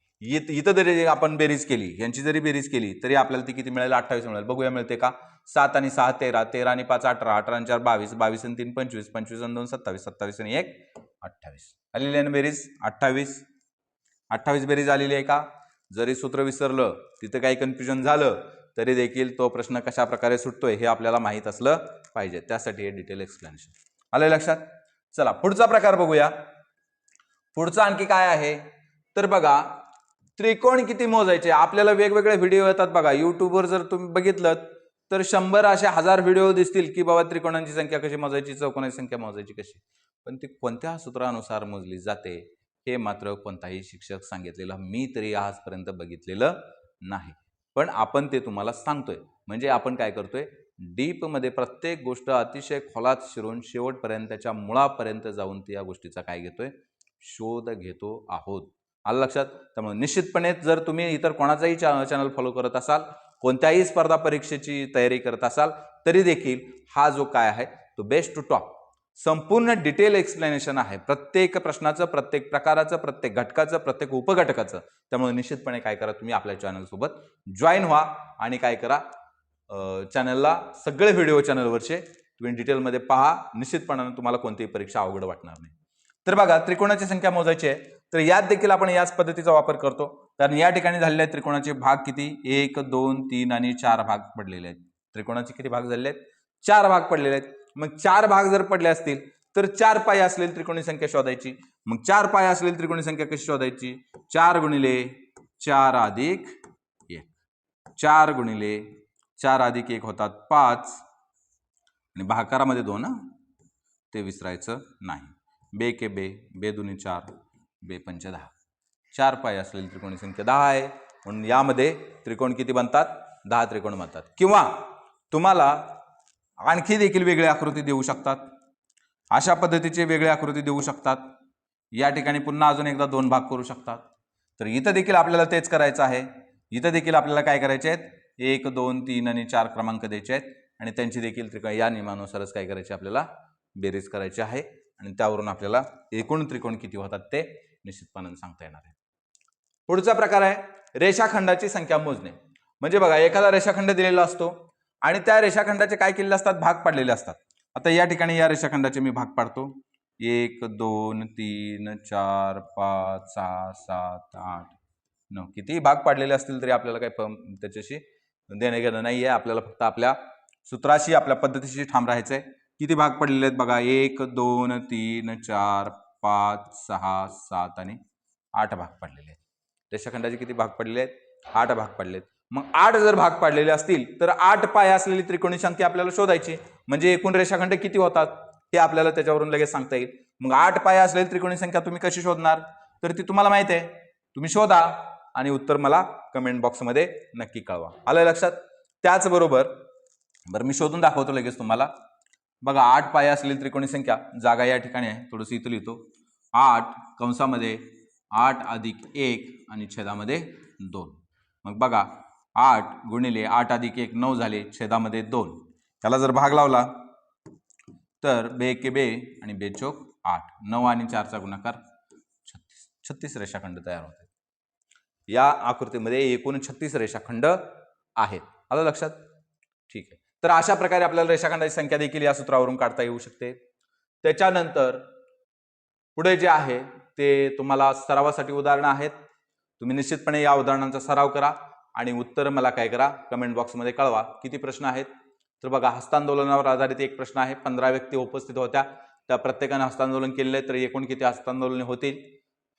इथं जरी आपण बेरीज केली, यांची जरी बेरीज केली तरी आपल्याला ती किती मिळेल? 28 मिळेल. बघूया मिळते का? 7 आणि 6 13, 13 आणि 5 18, 18 आणि 4 22, 22 आणि 3 25, 25 आणि 2 27, 27 आणि 1 28. आलेली आहे ना बेरीज? 28. 28 बेरीज आलेली आहे का? जरी सूत्र विसरलं, तिथं काही कन्फ्युजन झालं तरी देखील तो प्रश्न कशा प्रकारे सुटतोय हे आपल्याला माहित असलं पाहिजे. त्यासाठी हे डिटेल एक्सप्लेनेशन. आलं लक्षात? चला पुढचा प्रकार बघूया. पुढचा आणखी काय आहे तर बघा, त्रिकोण किती मोजायचे. आपल्याला वेगवेगळे व्हिडिओ येतात बघा. युट्यूबवर जर तुम्ही बघितलं तर 100 असे 1000 व्हिडिओ दिसतील की बाबा त्रिकोणांची संख्या कशी मोजायची, चौकोनाची संख्या मोजायची कशी. पण ती कोणत्या सूत्रानुसार मोजली जाते हे मात्र कोणताही शिक्षक सांगितलेलं मी तरी आजपर्यंत बघितलेलं नाही. पण आपण ते तुम्हाला सांगतोय. म्हणजे आपण काय करतोय? डीप मध्ये प्रत्येक गोष्ट अतिशय खोलात शिरून शेवटपर्यंत त्याच्या मुळापर्यंत जाऊन त्या गोष्टीचा काय घेतोय? शोध घेतो आहोत. आलं लक्षात? त्यामुळे निश्चितपणे जर तुम्ही इतर कोणाचाही चॅनल फॉलो करत असाल, कोणत्याही स्पर्धा परीक्षेची तयारी करत असाल तरी देखील हा जो काय आहे तो बेस्ट टू टॉप संपूर्ण डिटेल एक्सप्लेनेशन आहे प्रत्येक प्रश्नाचं, प्रत्येक प्रकाराचं, प्रत्येक घटकाचं, प्रत्येक उपघटकाचं. त्यामुळे निश्चितपणे काय करा, तुम्ही आपल्या चॅनल सोबत जॉईन व्हा आणि काय करा, चॅनलला सगळे व्हिडिओ चॅनलवरचे तुम्ही डिटेलमध्ये पहा. निश्चितपणाने तुम्हाला कोणतीही परीक्षा अवघड वाटणार नाही. तर बघा, त्रिकोणाची संख्या मोजायची आहे तर यात देखील आपण याच पद्धतीचा वापर करतो. कारण या ठिकाणी झालेले आहेत त्रिकोणाचे भाग किती? 1 2 3 आणि 4 भाग पडलेले आहेत. त्रिकोणाचे किती भाग झालेले आहेत? 4 भाग पडलेले आहेत. मग 4 भाग जर पडले असतील तर 4 पाय असलेली त्रिकोणी संख्या शोधायची. मग 4 पाय असलेली त्रिकोणी संख्या कशी शोधायची? 4 गुणिले 4 अधिक 1. 4 गुणिले 4 अधिक 1 होतात 5 आणि भागाकारामध्ये 2 ते विसरायचं नाही. बे के बे, बे दुनी 4, बे पंच 10. 4 पाय असलेली त्रिकोणी संख्या 10 आहे. म्हणून यामध्ये त्रिकोण किती बनतात? 10 त्रिकोण बनतात. किंवा तुम्हाला आणखी देखील वेगळी आकृती देऊ शकतात. अशा पद्धतीचे वेगळी आकृती देऊ शकतात. या ठिकाणी पुन्हा अजून एकदा 2 भाग करू शकतात. तर इथं देखील आपल्याला तेच करायचं आहे. इथं देखील आपल्याला काय करायचे आहेत? 1 2 3 आणि 4 क्रमांक द्यायचे आहेत आणि त्यांची देखील त्रिकोण या नियमानुसारच काय करायचे? आपल्याला बेरीज करायची आहे आणि त्यावरून आपल्याला एकूण त्रिकोण किती होतात ते निश्चितपणे सांगता येणार आहे. पुढचा प्रकार आहे रेषाखंडाची संख्या मोजणे. म्हणजे बघा, एखादा रेषाखंड दिलेला असतो आणि त्या रेषाखंडाचे काय केलेले असतात? भाग पाडलेले असतात. आता या ठिकाणी या रेषाखंडाचे मी भाग पाडतो. 1 2 3 4 5 6 7 8 9 कितीही भाग पाडलेले असतील तरी आपल्याला काही त्याच्याशी देणं घेणं नाही आहे. आपल्याला फक्त आपल्या सूत्राशी, आपल्या पद्धतीशी ठाम राहायचंय. किती भाग पडलेले आहेत बघा? 1 2 3 4 5 6 7 आणि 8 भाग पडलेले आहेत. रेषाखंडाचे किती भाग पडलेले आहेत? 8 भाग पडलेत. मग 8 जर भाग पाडलेले असतील तर 8 पाय असलेली त्रिकोणी संख्या आपल्याला शोधायची. म्हणजे एकूण रेषाखंड किती होतात हे आपल्याला त्याच्यावरून लगेच सांगता येईल. मग 8 पाय असलेली त्रिकोणी संख्या तुम्ही कशी शोधणार? तर ती तुम्हाला माहिती आहे. तुम्ही शोधा आणि उत्तर मला कमेंट बॉक्समध्ये नक्की कळवा. आलं लक्षात? त्याचबरोबर बरं, मी शोधून दाखवतो लगेच तुम्हाला. बघा, 8 पाय असलेली त्रिकोणी संख्या, जागा या ठिकाणी आहे, थोडंसं इथं लिहितो. 8 कंसामध्ये 8 अधिक 1 आणि छेदामध्ये 2. मग बघा, 8 गुणिले 8 अधिक 1 9 झाले, छेदामध्ये 2. त्याला जर भाग लावला तर बे के बे आणि बे चौक 8. 9 आणि 4चा गुणाकार 36. 36 रेषाखंड तयार होतात. या आकृतीमध्ये एकूण 36 रेषाखंड आहेत. आलं लक्षात? ठीक आहे. तर अशा प्रकारे आपल्याला रेषाखंडाची संख्या देखील या सूत्रावरून काढता येऊ शकते. त्याच्यानंतर पुढे जे आहे ते तुम्हाला सरावासाठी उदाहरणं आहेत. तुम्ही निश्चितपणे या उदाहरणांचा सराव करा. आणि उत्तर मला काय करा, कमेंट बॉक्समध्ये कळवा. किती प्रश्न आहेत तर बघा, हस्तांदोलनावर आधारित एक प्रश्न आहे. 15 व्यक्ती उपस्थित होत्या, त्या प्रत्येकाने हस्तांदोलन केलेलं आहे, तर एकूण किती हस्तांदोलने होतील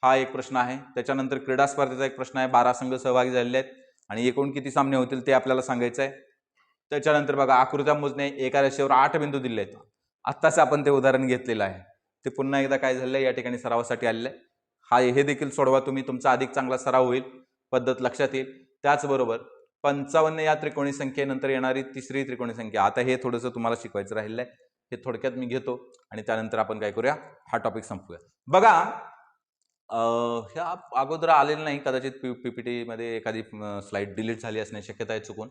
हा एक प्रश्न आहे. त्याच्यानंतर क्रीडा स्पर्धेचा एक प्रश्न आहे, 12 संघ सहभागी झालेले आहेत आणि एकूण किती सामने होतील ते आपल्याला सांगायचं आहे. त्याच्यानंतर बघा, आकृत्या मोजणे, एका रेषेवर 8 बिंदू दिले आहेत. आत्ताच आपण ते उदाहरण घेतलेलं आहे, ते पुन्हा एकदा काय झालंय या ठिकाणी सरावासाठी आलेलं आहे. हे देखील सोडवा तुम्ही, तुमचा अधिक चांगला सराव होईल, पद्धत लक्षात येईल. त्याचबरोबर 55 या त्रिकोणी संख्येनंतर येणारी तिसरी त्रिकोणी संख्या, आता हे थोडंसं तुम्हाला शिकवायचं राहिलं आहे, हे थोडक्यात मी घेतो आणि त्यानंतर आपण काय करूया, हा टॉपिक संपूया. बघा, ह्या अगोदर आलेलं नाही, कदाचित पीपीटी मध्ये एखादी स्लाइड डिलीट झाली असण्याची शक्यता आहे चुकून.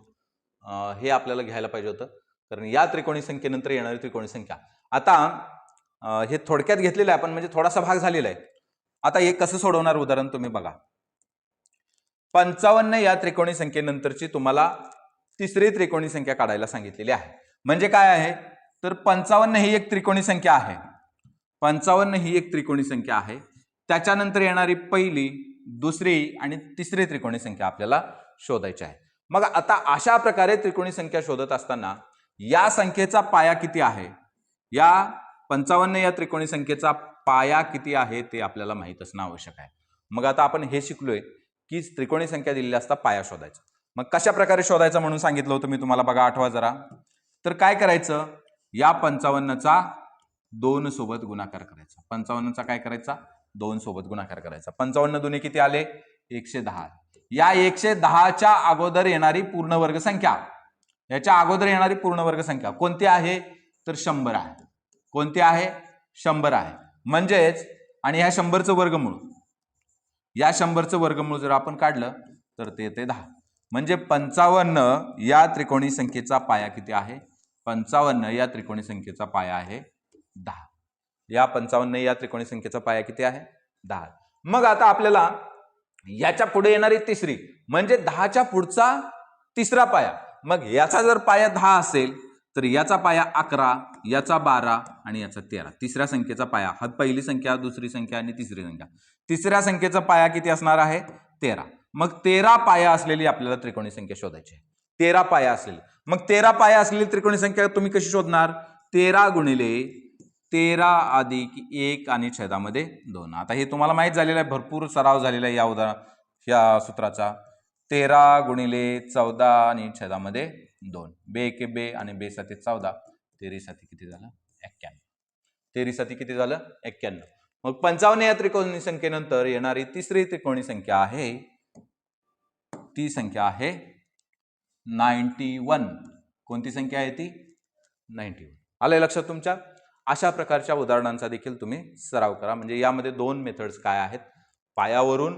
हे आपल्याला घ्यायला पाहिजे होतं, कारण या त्रिकोणी संख्येनंतर येणारी त्रिकोणी संख्या. आता हे थोडक्यात घेतलेलं आहे आपण, म्हणजे थोडासा भाग झालेला आहे. आता हे कसं सोडवणार उदाहरण तुम्ही बघा. 55 या त्रिकोणी संख्येनंतरची तुम्हाला तिसरी त्रिकोणी संख्या काढायला सांगितलेली आहे. म्हणजे काय आहे तर 55 ही एक त्रिकोणी संख्या आहे. 55 ही एक त्रिकोणी संख्या आहे. त्याच्यानंतर येणारी पहिली, दुसरी आणि तिसरी त्रिकोणी संख्या आपल्याला शोधायची आहे. मग आता अशा प्रकारे त्रिकोणी संख्या शोधत असताना या संख्येचा पाया किती आहे, या 55 या त्रिकोणी संख्येचा पाया किती आहे ते आपल्याला माहित असणं आवश्यक आहे. मग आता आपण हे शिकलोय की त्रिकोणी संख्या दिलेली असता पाया शोधायचा. मग कशा प्रकारे शोधायचं म्हणून सांगितलं होतं मी तुम्हाला, बघा आठवा जरा. तर काय करायचं, या 55चा 2 सोबत गुणाकार करायचा. 55चा काय करायचा, 2 सोबत गुणाकार करायचा. 55 दुने किती आले, 110. या 110च्या अगोदर येणारी पूर्ण वर्ग संख्या, याच्या अगोदर येणारी पूर्ण वर्ग संख्या कोणती आहे तर 100 आहे. कोणती आहे, 100 आहे. म्हणजेच, आणि ह्या 100चं वर्गमूळ, या 100चं वर्गमूळ जर आपण काढलं तर ते येते 10. म्हणजे 55 या त्रिकोणी संख्येचा पाया किती आहे, 55 या त्रिकोणी संख्येचा पाया आहे 10. या 55 या त्रिकोणी संख्येचा पाया किती आहे, 10. मग आता आपल्याला याच्या पुढे येणारी तिसरी, म्हणजे 10च्या पुढचा तिसरा पाया. मग याचा जर पाया 10 असेल तर याचा पाया 11, याचा 12 आणि याचा 13. तिसऱ्या संख्येचा पाया, हा पहिली संख्या, दुसरी संख्या आणि तिसरी संख्या. तिसऱ्या संख्येचा पाया किती असणार आहे, 13. मग 13 पाया असलेली आपल्याला त्रिकोणी संख्या शोधायची आहे. 13 पाया असलेली. मग 13 पाया असलेली त्रिकोणी संख्या तुम्ही कशी शोधणार, 13 गुणिले 13 अधिक 1 आणि छेदामध्ये 2. आता हे तुम्हाला माहित झालेलं आहे, भरपूर सराव झालेला आहे या सूत्राचा. 13 गुणिले 14 आणि छेदामध्ये 2. बे एके बे आणि बे साती 14, 13 साती किती झालं, 91. 13 साती किती झालं, 91. मग 55 या त्रिकोणी संख्येनंतर येणारी तिसरी त्रिकोणी संख्या आहे, ती संख्या आहे 91. कोणती संख्या आहे ती, 91. आलंय लक्षात तुमच्या. अशा प्रकारच्या उदाहरणांचा देखील तुम्ही सराव करा. म्हणजे यामध्ये 2 मेथड्स काय आहेत, पायावरून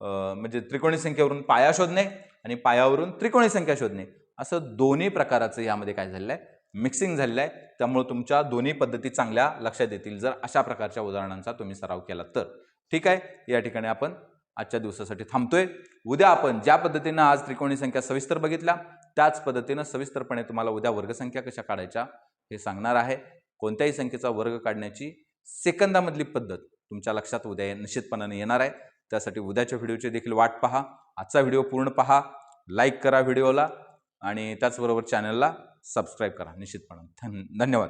म्हणजे त्रिकोणी संख्येवरून पाया शोधणे आणि पायावरून त्रिकोणी संख्या शोधणे, असं दोन्ही प्रकाराचं यामध्ये काय झालेलं आहे, मिक्सिंग झालेलं आहे. त्यामुळे तुमच्या दोन्ही पद्धती चांगल्या लक्षात येतील जर अशा प्रकारच्या उदाहरणांचा तुम्ही सराव केला तर. ठीक आहे, या ठिकाणी आपण आजच्या दिवसासाठी थांबतोय. उद्या आपण ज्या पद्धतीनं आज त्रिकोणी संख्या सविस्तर बघितल्या, त्याच पद्धतीनं सविस्तरपणे तुम्हाला उद्या वर्गसंख्या कशा काढायच्या हे सांगणार आहे. कोणत्याही संख्येचा वर्ग काढण्याची सेकंदामधली पद्धत तुमच्या लक्षात उद्या निश्चितपणाने येणार आहे. त्यासाठी उद्याच्या व्हिडिओची देखील वाट पहा. आजचा व्हिडिओ पूर्ण पहा, लाईक करा व्हिडिओला आणि त्याचबरोबर चॅनलला सबस्क्राईब करा निश्चितपणे. धन्यवाद.